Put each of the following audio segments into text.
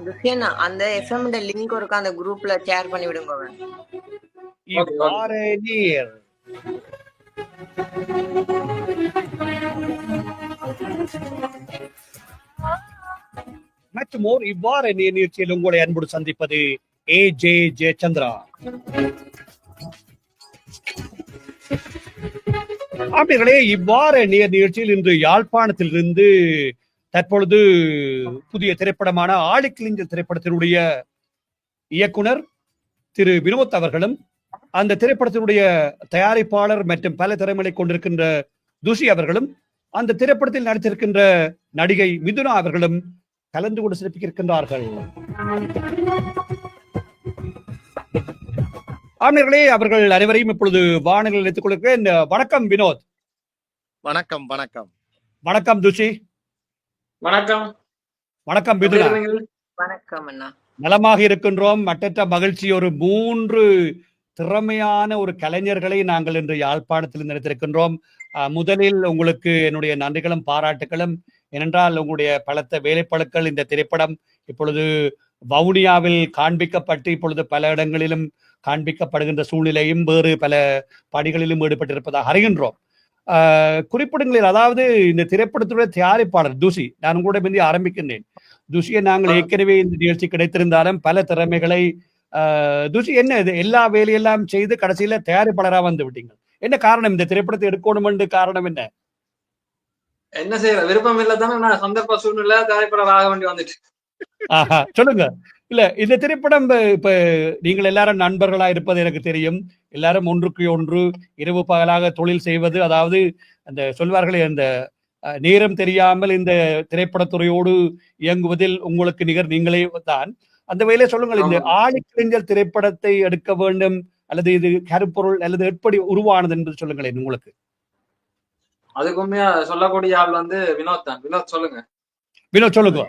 துஷ்யன் அந்த FM link ஒருக்கா அந்த குரூப்ல ஷேர் பண்ணி விடுங்க. இவ்வாறு நீர் மற்றும் இவ்வாறு நிகழ்ச்சியில் உங்களை அன்போடு சந்திப்பது AJ ஜெயச்சந்திரா. அப்படிங்களே, இவ்வாறு நிகழ்ச்சியில் இன்று யாழ்ப்பாணத்தில் இருந்து தற்பொழுது புதிய திரைப்படமான ஆழிக்கிளிஞ்சல் திரைப்படத்தினுடைய இயக்குனர் திரு வினோத் அவர்களும், அந்த திரைப்படத்தினுடைய தயாரிப்பாளர் மற்றும் பல திறமைகளை கொண்டிருக்கின்ற துஷி அவர்களும், அந்த திரைப்படத்தில் நடித்திருக்கின்ற நடிகை மிதுனா அவர்களும் கலந்து கொண்டு சிறப்பிக்க இருக்கின்றார்கள். ஆண்களே, அவர்கள் அனைவரையும் இப்பொழுது வானங்கள் எடுத்துக் கொள்கிறேன். வணக்கம் வினோத். வணக்கம். வணக்கம். வணக்கம் துஷி. வணக்கம். வணக்கம் மிதுனா. வணக்கம் அண்ணா. நலமாக இருக்கின்றோம். மற்றற்ற மகிழ்ச்சி. ஒரு 3 திறமையான ஒரு கலைஞர்களை நாங்கள் இன்று யாழ்ப்பாணத்தில் நினைத்திருக்கின்றோம். முதலில் உங்களுக்கு என்னுடைய நன்றிகளும் பாராட்டுகளும். ஏனென்றால் உங்களுடைய பலத்த வேலைப்பளுக்கள் இந்த திரைப்படம் இப்பொழுது வவுனியாவில் காண்பிக்கப்பட்டு இப்பொழுது பல இடங்களிலும் காண்பிக்கப்படுகின்ற சூழ்நிலையும் வேறு பல பணிகளிலும் ஈடுபட்டிருப்பதாக அறிகின்றோம். குறிப்பிடுங்களில், அதாவது இந்த திரைப்படத்துடைய தயாரிப்பாளர் துஷி, நான் கூட முந்தி ஆரம்பிக்கின்றேன். துஷியை நாங்கள் ஏற்கனவே இந்த நிகழ்ச்சி கிடைத்திருந்தாலும் பல திறமைகளை துஷி என்ன இது எல்லா வேலையெல்லாம் செய்து கடைசியில தயாரிப்பாளராக வந்து விட்டீங்க. என்ன காரணம்? இந்த திரைப்படத்தை எடுக்கணும் என்று காரணம் என்ன? என்ன செய்யற விருப்பம் இல்லதானே, நான் சந்தர்ப்ப சூழ்நிலை தயாரிப்பாளர் ஆக வேண்டி வந்துட்டு. சொல்லுங்க. இல்ல, இந்த திரைப்படம் இப்ப நீங்கள் எல்லாரும் நண்பர்களா இருப்பது எனக்கு தெரியும். எல்லாரும் ஒன்றுக்கு ஒன்று இரவு பகலாக தொழில் செய்வது, அதாவது அந்த சொல்வார்களே அந்த நேரம் தெரியாமல் இந்த திரைப்படத்துறையோடு இயங்குவதில் உங்களுக்கு நிகர் நீங்களே தான். அந்த வேலையை சொல்லுங்கள், இந்த ஆழிக்கிளிஞ்சல் திரைப்படத்தை எடுக்க வேண்டும் அல்லது இது கருப்பொருள் அல்லது எப்படி உருவானது என்பது சொல்லுங்களேன். உங்களுக்கு அதுக்கு உண்மையா சொல்லக்கூடிய ஆள் வந்து வினோத் தான். வினோத் சொல்லுங்க. வினோத் சொல்லுங்க.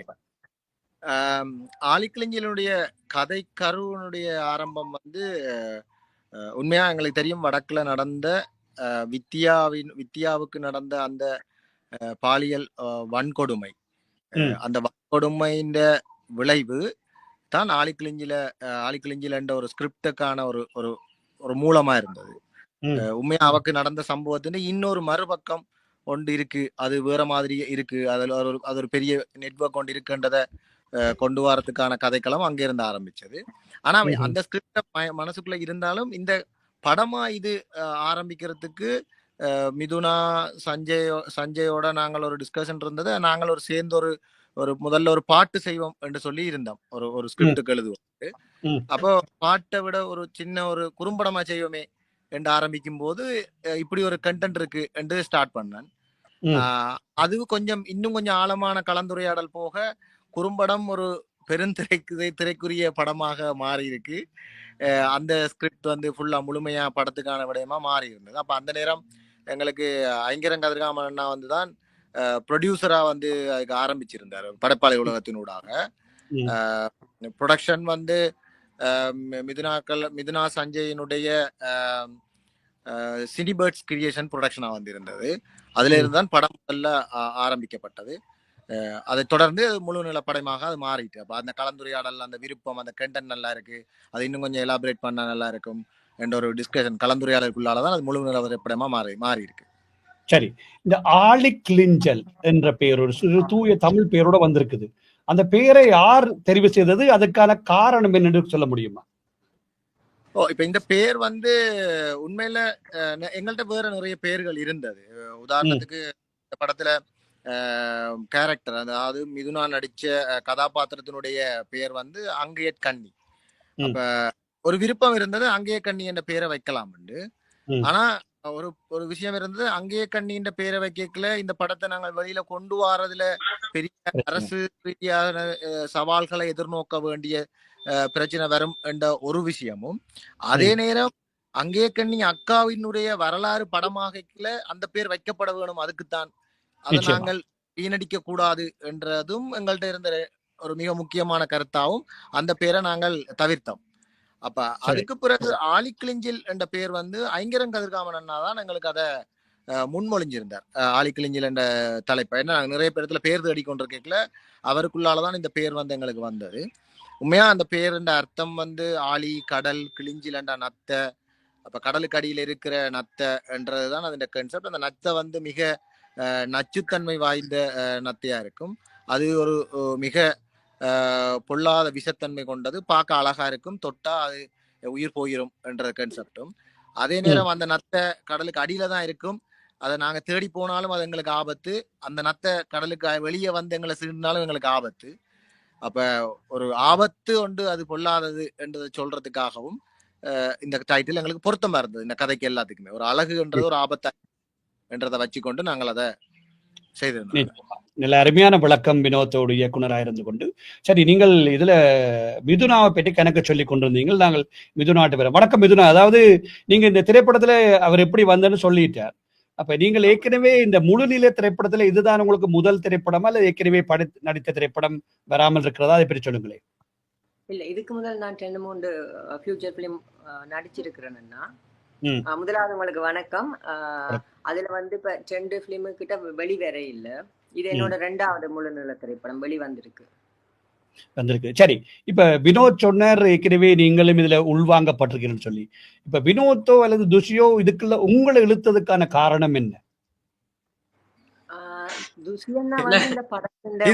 ஆழிக்கிளிஞ்சலுடைய கதை கருவனுடைய ஆரம்பம் வந்து உண்மையா எங்களுக்கு தெரியும். வடக்குல நடந்த வித்தியாவுக்கு நடந்த அந்த பாலியல் வன்கொடுமை, அந்த வன்கொடுமையின் விளைவு தான் ஆழிக்கிளிஞ்சில என்ற ஒரு ஸ்கிரிப்டுக்கான ஒரு ஒரு மூலமா இருந்தது. உண்மையா அவக்கு நடந்த சம்பவத்தின் இன்னொரு மறுபக்கம் ஒன்று இருக்கு, அது வேற மாதிரி இருக்கு, அதுல அது ஒரு பெரிய நெட்வொர்க் ஒன்று இருக்குன்றத கொண்டு வரதுக்கான கதைக்களம் அங்க இருந்து ஆரம்பிச்சது. ஆனா அந்த ஸ்கிரிப்ட் மனசுக்குள்ள இருந்தாலும் இந்த படமா இது ஆரம்பிக்கிறதுக்கு மிதுனா சஞ்சயோட நாங்கள் ஒரு டிஸ்கஷன் இருந்தது. நாங்கள் ஒரு சேர்ந்து ஒரு முதல்ல ஒரு பாட்டு செய்வோம் என்று சொல்லி இருந்தோம், ஒரு ஸ்கிரிப்டுக்கு எழுதுவோம். அப்போ பாட்டை விட ஒரு சின்ன ஒரு குறும்படமா செய்வோமே என்று ஆரம்பிக்கும் போது இப்படி ஒரு கண்டென்ட் இருக்கு என்று ஸ்டார்ட் பண்ணேன். அது இன்னும் கொஞ்சம் ஆழமான கலந்துரையாடல் போக குறும்படம் ஒரு திரைக்குரிய படமாக மாறி இருக்கு. அந்த ஸ்கிரிப்ட் வந்து ஃபுல்லா முழுமையா படத்துக்கான விடயமா மாறி இருந்தது. அப்ப அந்த நேரம் எங்களுக்கு ஐங்கரன் கதிர்காமன் அண்ணா வந்துதான் ப்ரொடியூசரா வந்து அதுக்கு ஆரம்பிச்சிருந்தாரு படைப்பாளி உலகத்தினூடாக. ப்ரொடக்ஷன் வந்து மிதுனா சஞ்சயினுடைய சினிபர்ட்ஸ் கிரியேஷன் ப்ரொடக்ஷனா வந்து இருந்தது. அதுல இருந்துதான் படம் எல்லாம் ஆரம்பிக்கப்பட்டது. அதை தொடர்ந்து முழு நில படமாக அது மாறிட்டு, அப்ப அந்த கலந்துரையாடல், அந்த விருப்பம், அந்த கண்டென்ட் நல்லா இருக்கு, அது இன்னும் கொஞ்சம் எலாபரேட் பண்ணா நல்லா இருக்கும் என்ற ஒரு டிஸ்கஷன் கலந்துரையாடலுக்குள்ளாலதான் அது முழு நில படமா மாறி இருக்கு. சரி, இந்த ஆழிக்கிளிஞ்சல் என்ற பெயர் ஒரு தூய தமிழ் பெயரோட வந்திருக்குது. அந்த பெயரை யார் தெரிவு செய்தது? அதுக்கான காரணம் என்னன்னு சொல்ல முடியுமா? இப்ப இந்த பேர் வந்து உண்மையில எங்கள்கிட்ட வேற நிறைய பெயர்கள் இருந்தது. உதாரணத்துக்கு இந்த படத்துல கேரக்டர், அதாவது மிதுனா நடிச்ச கதாபாத்திரத்தினுடைய பெயர் வந்து அங்கேயட் கண்ணி. அப்ப ஒரு விருப்பம் இருந்தது அங்கேய கண்ணி என்ற பெயரை வைக்கலாம். ஆனா ஒரு விஷயம் இருந்தது, அங்கேய கண்ணின்ற பெயரை வைக்கல இந்த படத்தை நாங்கள் வெளியில கொண்டு வரதுல பெரிய அரசு ரீதியான சவால்களை எதிர்நோக்க வேண்டிய பிரச்சனை வரும் என்ற ஒரு விஷயமும், அதே நேரம் அங்கேய கண்ணி அக்காவினுடைய வரலாறு படமாக அந்த பேர் வைக்கப்பட வேணும், அதுக்குத்தான் அதை நாங்கள் வீணடிக்க கூடாது என்றதும் எங்கள்கிட்ட இருந்த ஒரு மிக முக்கியமான கருத்தாவும் அந்த பேரை நாங்கள் தவிர்த்தோம். அப்ப அதுக்கு பிறகு ஆழிக்கிளிஞ்சில் என்ற பேர் வந்து ஐங்கரன் கதிர்காமன் அண்ணா தான் எங்களுக்கு அதை முன்மொழிஞ்சிருந்தார். ஆலிக்கிளிஞ்சில் என்ற தலைப்பை ஏன்னா நிறைய பேரத்துல பேர் தேடி கொண்டிருக்கல அவருக்குள்ளாலதான் இந்த பேர் வந்து எங்களுக்கு வந்தது. உண்மையா அந்த பேருன்ற அர்த்தம் வந்து ஆழி கடல் கிளிஞ்சிலண்டா நத்த, அப்ப கடலுக்கு அடியில் இருக்கிற நத்த என்றதுதான் அதோட கான்செப்ட். அந்த நத்தை வந்து மிக நச்சுத்தன்மை வாய்ந்த நத்தையா இருக்கும். அது ஒரு மிக பொல்லாத விஷத்தன்மை கொண்டது, பார்க்க அழகா இருக்கும், தொட்டா அது உயிர் போயிரும் என்ற கான்செப்டும். அதே நேரம் அந்த நத்தை கடலுக்கு அடியில தான் இருக்கும், அதை நாங்க தேடி போனாலும் அது எங்களுக்கு ஆபத்து, அந்த நத்தை கடலுக்கு வெளியே வந்து எங்களை சீண்டினாலும் எங்களுக்கு ஆபத்து. அப்ப ஒரு ஆபத்து ஒன்று அது பொல்லாதது என்றதை சொல்றதுக்காகவும் இந்த டைட்டில் எங்களுக்கு பொருத்தமா இருந்தது. இந்த கதைக்கு எல்லாத்துக்குமே ஒரு அழகுன்றது ஒரு ஆபத்தா என்றதை வச்சுக்கொண்டு நாங்கள் அதை செய்திருந்தோம். நல்ல அருமையான விளக்கம் வினோத்தோடு இயக்குனராக இருந்து கொண்டு. சரி, நீங்கள் இதுல மிதுனாவை பற்றி கணக்கு சொல்லி கொண்டிருந்தீங்கள். நாங்கள் மிதுனாட்டு வரோம். வணக்கம் மிதுனா. அதாவது நீங்க இந்த திரைப்படத்துல அவர் எப்படி வந்தன்னு சொல்லிட்டார். அப்ப நீங்கள் ஏற்கனவே இந்த முழுநிலை திரைப்படத்துல இதுதான் உங்களுக்கு முதல் திரைப்படமா இல்ல ஏற்கனவே நடித்த திரைப்படம் வராமல் இருக்கிறதா? அதை பற்றி சொல்லுங்களேன். இல்ல, இதுக்கு முதல் நான் 2-3 ஃபியூச்சர் பிலிம் நடிச்சிருக்கிறேன்னா. முதலாவது உங்களுக்கு வணக்கம். அதுல வந்து இப்ப 2 பிலிமு கிட்ட வெளிவர இல்ல. இது என்னோட 2வது முழுநிலை திரைப்படம் வெளிவந்திருக்கு. சரி, இப்ப வினோத் சொன்னார் ஏற்கனவே நீங்களும் இதுல உள்வாங்கப்பட்டிருக்கீங்கன்னு சொல்லி. இப்ப வினோத்தோ அல்லது துஷியோ இதுக்குள்ள உங்களை இழுத்ததுக்கான காரணம் என்ன? துஷியன்னா வந்து இந்த படத்துல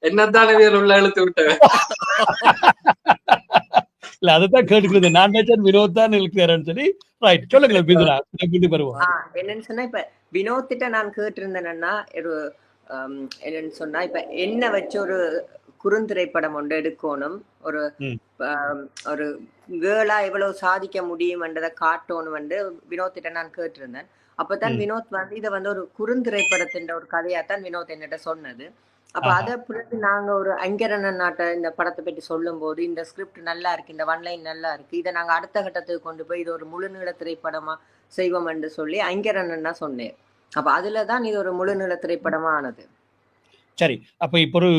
என்னத்தான உள்ள இழுத்து விட்டேன். இல்ல அதுதான் கேட்டுக்கிறது. நான் நினைச்சேன் வினோத் தான் இழுக்கிறாருன்னு சொல்லி. ரைட், சொல்லுங்க மிதுனா. என்னன்னு சொன்னா, இப்ப வினோத்திட்ட நான் கேட்டிருந்தேன்னா ஒரு என்னன்னு சொன்னா, இப்ப என்ன வச்சு ஒரு குறுந்திரைப்படம் ஒன்று எடுக்கணும், ஒரு ஒரு கேர்ளா எவ்வளவு சாதிக்க முடியும்ன்றதை காட்டணும் வந்து வினோத்திட்ட நான் கேட்டிருந்தேன். அப்பதான் வினோத் வந்து இதை வந்து ஒரு குறுந்திரைப்படத்தின் ஒரு கதையாத்தான் வினோத் என்னிட்ட சொன்னது. அப்ப அதை பிறகு நாங்க ஒரு அங்கரண்ணன் நாட்டை இந்த படத்தை பற்றி சொல்லும் போது இந்த ஸ்கிரிப்ட் நல்லா இருக்கு, இந்த ஒன்லைன் நல்லா இருக்கு, இதை நாங்க அடுத்த கட்டத்துக்கு கொண்டு போய் இது ஒரு முழுநீள திரைப்படமா செய்வோம் என்று சொல்லி அங்கரண்ணன் தான் சொன்னேன். அப்ப அதுலதான் இது ஒரு முழுநீள திரைப்படமா ஆனது. சரி, அப்ப இப்ப ஒரு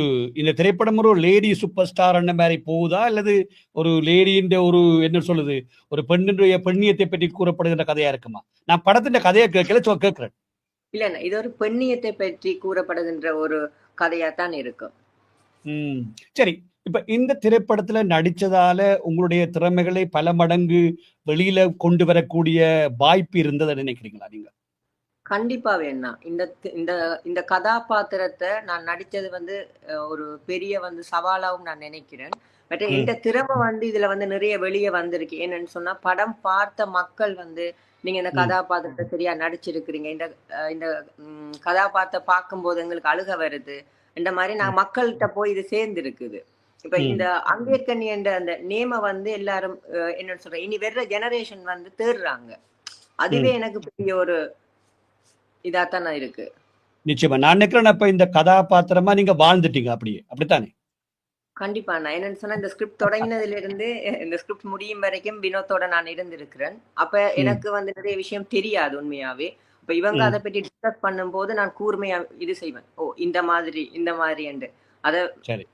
இந்த திரைப்படம் ஒரு லேடி சூப்பர் ஸ்டார் அந்த மாதிரி போகுதா அல்லது ஒரு லேடின்ற ஒரு என்ன சொல்லுது ஒரு பெண்ணுடைய பெண்ணியத்தை பற்றி கூறப்படுகின்ற கதையா இருக்குமா? நான் படத்தின் கதையை கேட்கல, கேட்கிறேன். இல்ல, இது ஒரு பெண்ணியத்தை பற்றி கூறப்படுகின்ற ஒரு கதையாத்தான் இருக்கும். சரி, இப்ப இந்த திரைப்படத்துல நடிச்சதால உங்களுடைய திறமைகளை பல மடங்கு வெளியில கொண்டு வரக்கூடிய வாய்ப்பு இருந்ததை நினைக்கிறீங்களா நீங்க? கண்டிப்பா வேணா. இந்த கதாபாத்திரத்தை நான் நடிச்சது வந்து ஒரு பெரிய வந்து சவாலாவும் நான் நினைக்கிறேன். பட் இந்த திறமை வந்து இதுல வந்து நிறைய வெளியே வந்திருக்கு. என்னன்னு சொன்னா, படம் பார்த்த மக்கள் வந்து நீங்க இந்த கதாபாத்திரத்தை சரியா நடிச்சிருக்கிறீங்க, இந்த கதாபாத்திரம் பார்க்கும்போது எங்களுக்கு அழுக வருது, இந்த மாதிரி நான் மக்கள்கிட்ட போய் இது சேர்ந்து இருக்குது. இப்ப இந்த அம்பேத்கர் என்ற அந்த நேம வந்து எல்லாரும் என்னன்னு சொல்ற இனி வேற ஜெனரேஷன் வந்து தேடுறாங்க. அதுவே எனக்கு பெரிய ஒரு இதாத்தான் இருக்கு. நிச்சயமா நான் நினைக்கிறேன். அப்ப இந்த கதாபாத்திரமா நீங்க வாழ்ந்துட்டீங்க அப்படித்தானே? கண்டிப்பா. நான் என்னன்னு சொன்னா, இந்த ஸ்கிரிப்ட் தொடங்கினதுல இருந்து இந்த ஸ்கிரிப்ட் முடியும் வரைக்கும் வினோத்தோட நான் இருந்திருக்கிறேன். அப்ப எனக்கு வந்து நிறைய விஷயம் தெரியாது உண்மையாவே. இப்ப இவங்க அதை பற்றி டிஸ்கஸ் பண்ணும் போது நான் கூர்மையா இது செய்வேன். ஓ, இந்த மாதிரி என்று அத. சரி,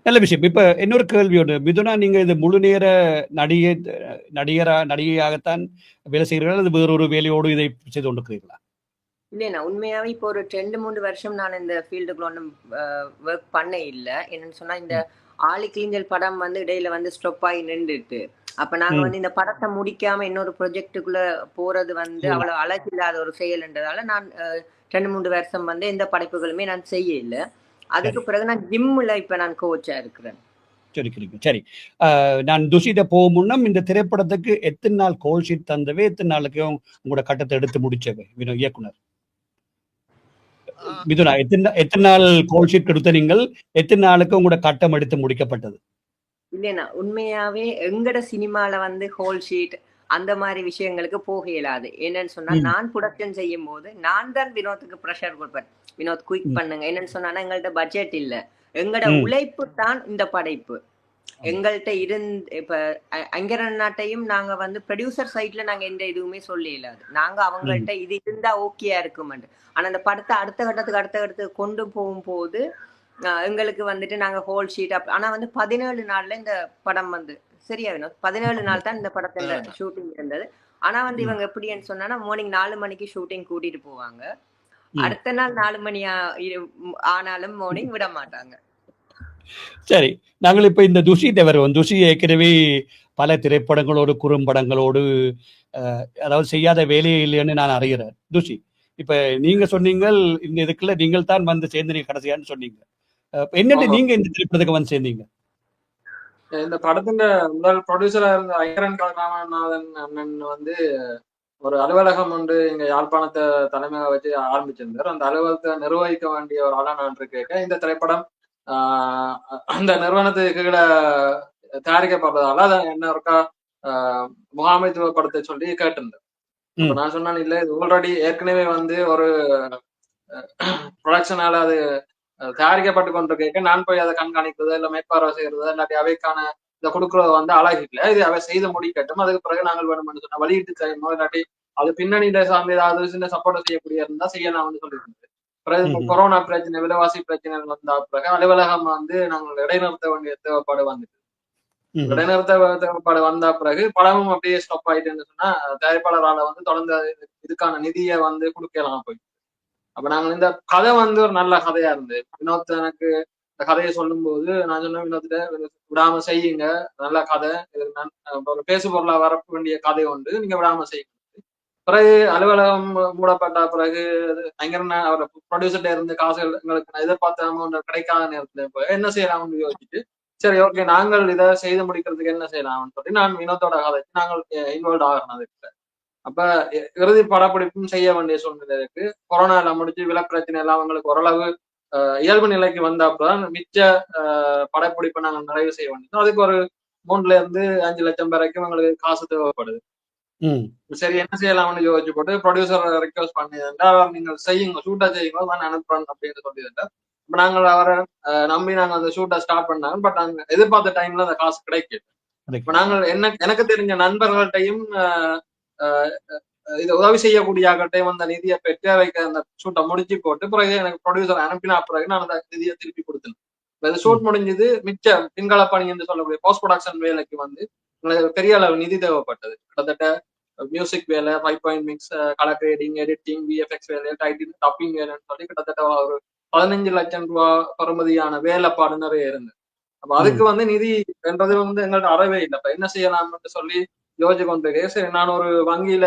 நல்ல விஷயம். இப்ப இன்னொரு கேள்வி ஒன்று மிதுனா, நீங்க இது முழு நேர நடிகையாகத்தான் வேலை செய்கிறீர்கள் அல்லது வேறொரு வேலையோடு இதை செய்து கொண்டிருக்கிறீர்களா? இல்லைண்ணா, உண்மையாவே இப்போ ஒரு 2-3 வருஷம் நான் இந்த ஃபீல்டுக்குள்ள ஒன்றும் ஒர்க் பண்ண இல்லை. என்னன்னு சொன்னா, இந்த ஆளி கிளிஞ்சல் படம் வந்து இடையில வந்து ஸ்டாப் ஆகி நின்றுட்டு, அப்ப நாங்க வந்து இந்த படத்தை முடிக்காம இன்னொரு ப்ரொஜெக்டுக்குள்ள போறது வந்து அவ்வளவு அழகில்லாத ஒரு செயல்ன்றதால நான் 2-3 வருஷம் வந்து எந்த படைப்புகளுமே நான் செய்ய இல்லை. அதுக்கு பிறகு நான் ஜிம்ல இப்ப நான் கோச்சா இருக்கிறேன். சரி, நான் துஷிட்ட போகும் முன்னம் இந்த திரைப்படத்துக்கு எத்தனை நாள் கோல் ஷீட் தந்தவே, எத்தனை நாளுக்கு உங்களோட கட்டத்தை எடுத்து முடிச்சவை இயக்குனர் மிதுனா? எத்தனை நாள் கோல் ஷீட் கொடுத்த நீங்கள்? எத்தனை நாளுக்கு உங்களோட கட்டம் எடுத்து முடிக்கப்பட்டது? இல்லைண்ணா, உண்மையாவே எங்கட சினிமால வந்து ஹோல் ஷீட் அந்த மாதிரி விஷயங்களுக்கு போக இயலாது. என்னன்னு சொன்னா, நான் ப்ரொடக்ஷன் செய்யும் போது நான் தான் வினோத்துக்கு ப்ரெஷர் கொடுப்பேன். வினோத் குயிக் பண்ணுங்க. என்னன்னு சொன்னா, எங்கள்ட்ட பட்ஜெட் இல்ல, எங்கட உழைப்பு தான் இந்த படைப்பு. எங்கள்கிட்ட இப்ப அங்கரன் நாட்டையும் நாங்க வந்து ப்ரொடியூசர் சைட்ல நாங்க எந்த இதுவுமே சொல்ல இயலாது. நாங்க அவங்கள்ட்ட இது இருந்தா ஓகேயா இருக்கும். ஆனா அந்த படத்தை அடுத்த கட்டத்துக்கு கொண்டு போகும்போது எங்களுக்கு வந்துட்டு நாங்க ஹோல் ஷீட் ஆனா வந்து 17 நாள்ல இந்த படம் வந்து சரியா வினோத்? 17 நாள் தான் இந்த படத்துல ஷூட்டிங் இருந்தது. ஆனா வந்து இவங்க எப்படின்னு சொன்னா மார்னிங் 4 மணிக்கு ஷூட்டிங் கூட்டிட்டு போவாங்க. அடுத்த நாள் 4 மணி ஆனாலும் மார்னிங் விட மாட்டாங்க. சரி, நாங்கள் இப்ப இந்த துஷிட்ட வருவோம். துஷி ஏற்கனவே பல திரைப்படங்களோடு குறும்படங்களோடு அதாவது செய்யாத வேலையே இல்லைன்னு நான் அறிகிறேன். துஷி, இப்ப நீங்க சொன்னீங்கள் இந்த இதுக்குள்ள நீங்கள் தான் வந்து சேர்ந்தீங்க கடைசியான்னு சொன்னீங்க. என்னட்டு நீங்க இந்த திரைப்படத்துக்கு வந்து சேர்ந்தீங்க? இந்த படத்தின் முதல் ப்ரொடியூசரா இருந்த ஐயரன் ராமநாதன் அண்ணன் வந்து ஒரு அலுவலகம் வந்து எங்க யாழ்ப்பாணத்தை தலைமையாக வச்சு ஆரம்பிச்சிருந்தார். அந்த அலுவலகத்தை நிர்வகிக்க வேண்டிய ஒரு ஆளா நான் இருக்கேன். இந்த திரைப்படம் அந்த நிறுவனத்துக்கு கீழே தயாரிக்கப்படுறதால அதை என்ன இருக்கா முகாமைத்துவப்படுத்த சொல்லி கேட்டிருந்தேன். அப்ப நான் சொன்னேன், இல்ல இது ஆல்ரெடி ஏற்கனவே வந்து ஒரு ப்ரொடக்ஷனால அது தயாரிக்கப்பட்டு கொண்டிருக்க, நான் போய் அதை கண்காணிக்கிறது இல்ல மேற்பார்வை செய்யறது இல்லாட்டி அவைக்கான இதை கொடுக்கறது வந்து அழகில்லை. இது அவை செய்து முடிக்கட்டும், அதுக்கு பிறகு நாங்கள் வேணும்னு சொன்ன வெளியிட்டு செய்யணும், இல்லாட்டி அது பின்னணியில சார்ந்து ஏதாவது சின்ன சப்போர்ட் செய்யக்கூடிய இருந்தா செய்யலாம் வந்து சொல்லியிருந்தது. பிறகு கொரோனா பிரச்சனை, விலைவாசி பிரச்சனை வந்தா பிறகு அலுவலகம் வந்து நாங்கள் இடைநிறுத்த வேண்டிய தேவைப்பாடு வந்துட்டு, இடைநிறுத்த தேவைப்பாடு வந்த பிறகு படமும் அப்படியே ஸ்டாப் ஆயிட்டுன்னு சொன்னா தயாரிப்பாளரால வந்து தொடர்ந்து இதுக்கான நிதியை வந்து கொடுக்கலாம் போய். அப்ப நாங்க இந்த கதை வந்து ஒரு நல்ல கதையா இருந்தது. வினோத் எனக்கு இந்த கதையை சொல்லும் போது நான் சொன்ன, வினோத்திட்ட விடாம செய்யுங்க, நல்ல கதை, ஒரு பேசு பொருளா வர வேண்டிய கதை உண்டு, நீங்க விடாம செய்யுங்க. பிறகு அலுவலகம் மூடப்பட்ட பிறகு அவர் ப்ரொடியூசர்ல இருந்து காசு எங்களுக்கு எதிர்பார்த்த அமௌண்ட் கிடைக்காத நேரத்துல இப்போ என்ன செய்யலாம்னு யோசிச்சுட்டு, சரி ஓகே நாங்கள் இதை செய்து முடிக்கிறதுக்கு என்ன செய்யலாம்னு சொல்லி நான் வினோத்தோட கதைக்கு நாங்கள் இன்வால்வ் ஆகிறோம் அதுக்கிட்ட. அப்ப இறுதி படப்பிடிப்பும் செய்ய வேண்டிய சூழ்நிலை இருக்கு. கொரோனா எல்லாம் முடிச்சு விலப்பிரச்சனை எல்லாம் அவங்களுக்கு ஓரளவு இயல்பு நிலைக்கு வந்தப்பதான் மிச்ச படப்பிடிப்பை நாங்கள் நிறைவு செய்ய வேண்டியது. அதுக்கு ஒரு 3 to 5 லட்சம் வரைக்கும் எங்களுக்கு காசு தேவைப்படுது. சரி என்ன செய்யலாம்னு யோசிச்சு போட்டு ப்ரொடியூசர் ரெக்வஸ்ட் பண்ணியிருந்தா, நீங்கள் செய்யுங்க, ஷூட்டா செய்யுங்க, நான் அனுப்புறேன் அப்படின்னு சொல்லியிருந்தேன். இப்ப நாங்கள் அவரை நம்பி நாங்க அந்த ஷூட்டை ஸ்டார்ட் பண்ணாங்க. பட் நாங்க எதிர்பார்த்த டைம்ல அந்த காசு கிடைக்கல. இப்ப நாங்கள் எனக்கு தெரிஞ்ச நண்பர்கள்ட்டையும் இது உதவி செய்யக்கூடிய ஆகட்டையும் அந்த நிதியை பெற்று வைக்க அந்த ஷூட்டை முடிச்சு போட்டு பிறகு எனக்கு ப்ரொடியூசர் அனுப்பினா பிறகு நான் அந்த நிதியை திருப்பி கொடுத்தேன். இந்த ஷூட் முடிஞ்சது. மிச்ச பின்கள பணி என்று சொல்லக்கூடிய போஸ்ட் ப்ரொடக்ஷன் வேலைக்கு வந்து பெரிய அளவு நிதி தேவைப்பட்டது. கிட்டத்தட்ட மியூசிக் வேலை, 5 point mix, colour grading, editing, VFX வேலை, டைட்டில் டப்பிங் வேலைன்னு சொல்லி கிட்டத்தட்ட ஒரு 15 லட்சம் ரூபாய் பெறுமதியான வேலைப்பாடு நிறைய இருந்தது. அப்ப அதுக்கு வந்து நிதி என்றது வந்து எங்கள்ட்ட அறவே இல்லை. இப்ப என்ன செய்யலாம்னு சொல்லி யோசிச்சு கொண்டிருக்கேன். சரி நான் ஒரு வங்கியில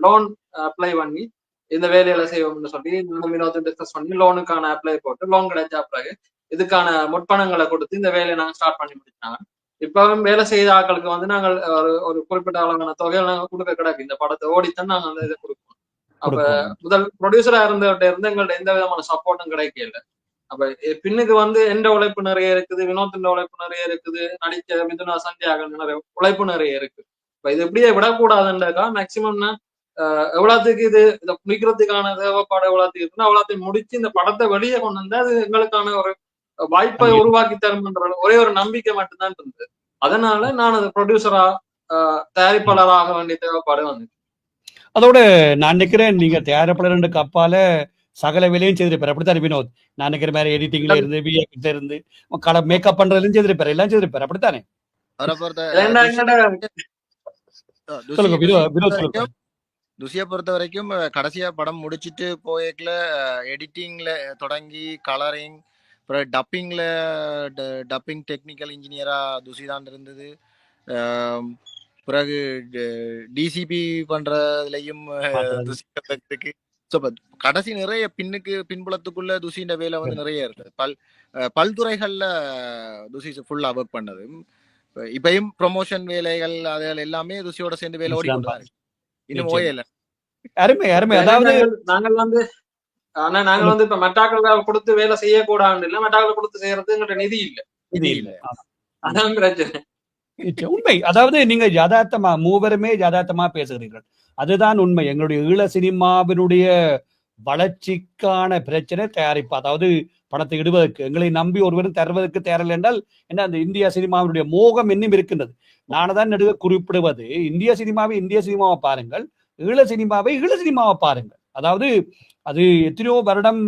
லோன் அப்ளை பண்ணி இந்த வேலையில செய்வோம்னு சொல்லி வினோத்தை டிஸ்கஸ் பண்ணி லோனுக்கான அப்ளை போட்டு லோன் கிடைச்சா பிறகு இதுக்கான முற்பணங்களை கொடுத்து இந்த வேலையை நாங்கள் ஸ்டார்ட் பண்ணி முடிச்சாங்க. இப்பவும் வேலை செய்த ஆட்களுக்கு வந்து நாங்கள் ஒரு குறிப்பிட்ட அளவான தொகையை நாங்கள் கொடுக்க கிடக்கு. இந்த படத்தை ஓடித்தான் நாங்கள் அந்த இதை கொடுப்போம். அப்ப முதல் ப்ரொடியூசரா இருந்தவர்கிட்ட இருந்து எங்கள்ட்ட எந்த விதமான சப்போர்ட்டும் கிடைக்கல. அப்ப பின்னுக்கு வந்து எந்த உழைப்பு நிறைய இருக்குது, வினோத்தின் உழைப்பு நிறைய இருக்குது, நடிச்ச மிதுனா சந்தியாக நிறைய உழைப்பு நிறைய இருக்கு. இப்ப இது எப்படியே விடக்கூடாதுன்றக்கா மேக்சிமம்னா எவ்வளவுக்கு இதை முடிக்கிறதுக்கான தேவைப்பாடு எவ்வளவுக்கு இருக்குன்னா அவ்வளோத்தையும் முடிச்சு இந்த படத்தை வெளியே கொண்டு வந்தா அது எங்களுக்கான ஒரு வாய்ப்பை உருவாக்கி தரும்ன்ற ஒரே ஒரு நம்பிக்கை மட்டும்தான் இருந்தது. அதனால நான் அது ப்ரொடியூசரா தயாரிப்பாளராக வேண்டிய தேவைப்பாடு வந்து. அதோட நான் நினைக்கிறேன் நீங்க தயாரிப்பாளருக்கு அப்பால சகல வேலையும் செய்திருப்பாரு. அப்படித்தான் வினோத்? நான் நினைக்கிற மாதிரி எடிட்டிங்ல இருந்து விஎஃப்எக்ஸ்ல இருந்து மேக்கப் பண்றதுலயும் செய்திருப்பாரு, எல்லாம் செய்திருப்பாரு. அப்படித்தானே? துஷியை பொறுத்த வரைக்கும் கடைசியா படம் முடிச்சுட்டு போயக்குல எடிட்டிங்ல தொடங்கி கலரிங், அப்புறம் டப்பிங் டெக்னிக்கல் இன்ஜினியரா துஷி தான் இருந்தது. பிறகு டிசிபி பண்றதுலயும் துஷி. கடைசி நிறைய பின்புலத்துக்குள்ள துஷின்ற வேலை வந்து நிறைய இருக்கு. பல்துறைகள்ல துஷி ஃபுல்லா ஒர்க் பண்ணது. இப்பயும் ப்ரொமோஷன் வேலைகள் அதெல்லாம் எல்லாமே துஷியோட சேர்ந்து வேலை ஓடிக்கொண்டுதான் இருக்கு. இன்னும் ஓயல. அருமை அருமை. அதாவது நாங்கள் வந்து இப்ப மெட்டாக்கள் கொடுத்து வேலை செய்யக்கூடாது இல்ல, மெட்டாக்கள் கொடுத்து செய்யறது எங்கள்ட்ட நிதி இல்ல. அதான் பிரச்சனை. உண்மை. அதாவது நீங்க யதார்த்தமா மூவருமே யதார்த்தமா பேசுகிறீர்கள். அதுதான் உண்மை. எங்களுடைய ஈழ சினிமாவினுடைய வளர்ச்சிக்கான பிரச்சனை தயாரிப்பு. அதாவது பணத்தை இடுவதற்கு எங்களை நம்பி ஒருவரும் தருவதற்கு தேரல் என்றால் என்ன, அந்த இந்திய சினிமாவினுடைய மோகம் இன்னும் இருக்கின்றது. நானதான் நடுவே குறிப்பிடுவது, இந்திய சினிமாவை பாருங்கள், ஈழ சினிமாவை பாருங்கள். அதாவது அது எத்தனையோ வருடம்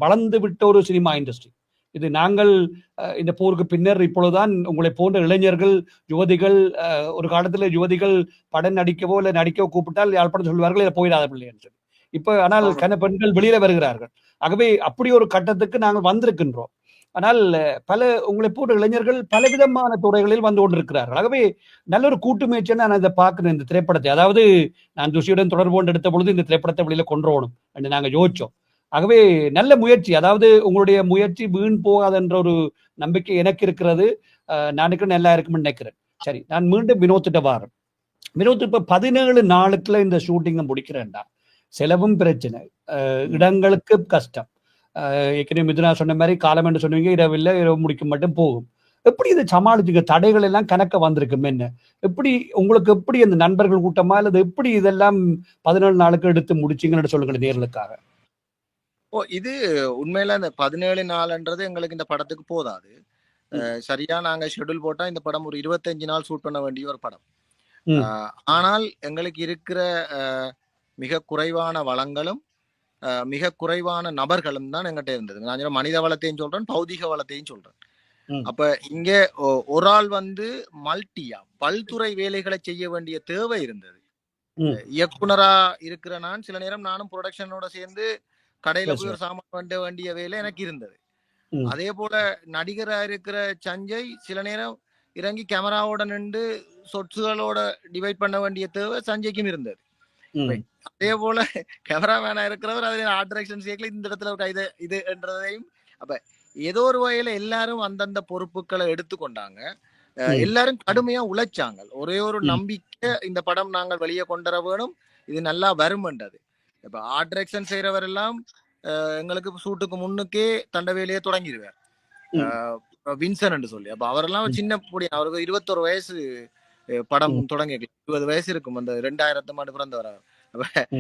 வளர்ந்து விட்ட ஒரு சினிமா இண்டஸ்ட்ரி. இது நாங்கள் இந்த போருக்கு பின்னர் இப்பொழுதுதான் உங்களை போன்ற இளைஞர்கள் யுவதிகள் ஒரு காலத்துல யுவதிகள் படம் நடிக்கவோ இல்லை நடிக்கவோ கூப்பிட்டால் யாழ்ப்பாணம் சொல்வார்கள் இதை போயிடாத பிள்ளை என்று சொல்லி. இப்ப ஆனால் கன பெண்கள் வெளியில வருகிறார்கள். ஆகவே அப்படி ஒரு கட்டத்துக்கு நாங்கள் வந்திருக்கின்றோம். ஆனால் பல உங்களை போன்ற இளைஞர்கள் பலவிதமான துறைகளில் வந்து கொண்டிருக்கிறார்கள். ஆகவே நல்ல ஒரு கூட்டு முயற்சியை நான் இதை பார்க்கிறேன் இந்த திரைப்படத்தை. அதாவது நான் துஷியுடன் தொடர்பு கொண்டு எடுத்த பொழுது இந்த திரைப்படத்தை வெளியில கொண்டு வரணும் என்று நாங்கள் யோசிச்சோம். ஆகவே நல்ல முயற்சி. அதாவது உங்களுடைய முயற்சி வீண் போகாதென்ற ஒரு நம்பிக்கை எனக்கு இருக்கிறது. நானுக்கு நல்லா இருக்கும்னு நினைக்கிறேன். சரி, நான் மீண்டும் வினோத்திட்ட வாரேன். வினோத், இப்ப 17 நாளுக்குள்ள இந்த ஷூட்டிங்கை முடிக்கிறேன்டா. செலவும் பிரச்சனை, இடங்களுக்கு கஷ்டம். ஏற்கனவே மிதுனா சொன்ன மாதிரி காலம் என்று சொன்னீங்க, இரவு முடிக்க மட்டும் போகும். எப்படி இதை சமாளிச்சுங்க? தடைகள் எல்லாம் கணக்க வந்திருக்கும் என்ன? எப்படி உங்களுக்கு எப்படி அந்த நண்பர்கள் கூட்டமா அல்லது எப்படி இதெல்லாம் 17 நாளுக்கு எடுத்து முடிச்சிங்கன்னு சொல்லுங்க நேர்களுக்காக. இது உண்மையில இந்த 17 நாள்ன்றது எங்களுக்கு இந்த படத்துக்கு போதாது. சரியா நாங்க ஷெட்யூல் போட்டா இந்த படம் ஒரு 25 நாள் ஷூட் பண்ண வேண்டிய ஒரு படம். ஆனால் எங்களுக்கு இருக்கிற மிக குறைவான வளங்களும் மிக குறைவான நபர்களும் தான் எங்கிட்ட இருந்தது. நான் மனித வளத்தையும் சொல்றேன், பௌதிக வளத்தையும் சொல்றேன். அப்ப இங்க ஒரு ஆள் மல்டியா பல்துறை வேலைகளை செய்ய வேண்டிய தேவை இருந்தது. இயக்குனரா இருக்கிற நான் சில நேரம் நானும் ப்ரொடக்ஷனோட சேர்ந்து கடையில போய் ஒரு சாமான் பண்ண வேண்டிய வேலை எனக்கு இருந்தது. அதே போல நடிகரா இருக்கிற சஞ்சய் சில நேரம் இறங்கி கேமராவோட நின்று சொட்ஸுகளோட டிவைட் பண்ண வேண்டிய தேவை சஞ்சய்க்கும் இருந்தது. அதே போல கேமராமேனா இருக்கிறவர் அதில் ஆர்ட் டைரக்ஷன் சேர்க்கல, இந்த இடத்துல இது என்றதையும். அப்ப ஏதோ ஒரு வகையில எல்லாரும் அந்தந்த பொறுப்புகளை எடுத்துக்கொண்டாங்க. எல்லாரும் கடுமையா உழைச்சாங்க. ஒரே ஒரு நம்பிக்கை, இந்த படம் நாங்கள் வெளியே கொண்டுவர வேணும், இது நல்லா வரும்ன்றது. இப்ப ஆர்ட் டைரக்ஷன் செய்யறவர் எல்லாம் எங்களுக்கு ஷூட்டுக்கு முன்னுக்கே தண்ட வேலையை தொடங்கிடுவார், வின்சன் என்று சொல்லி. அப்ப அவரெல்லாம் சின்ன பொடி, அவருக்கு 21 வயசு படம் தொடங்கி 20 வயசு இருக்கும். அந்த 2000 ஆண்டு பிறந்தவர்.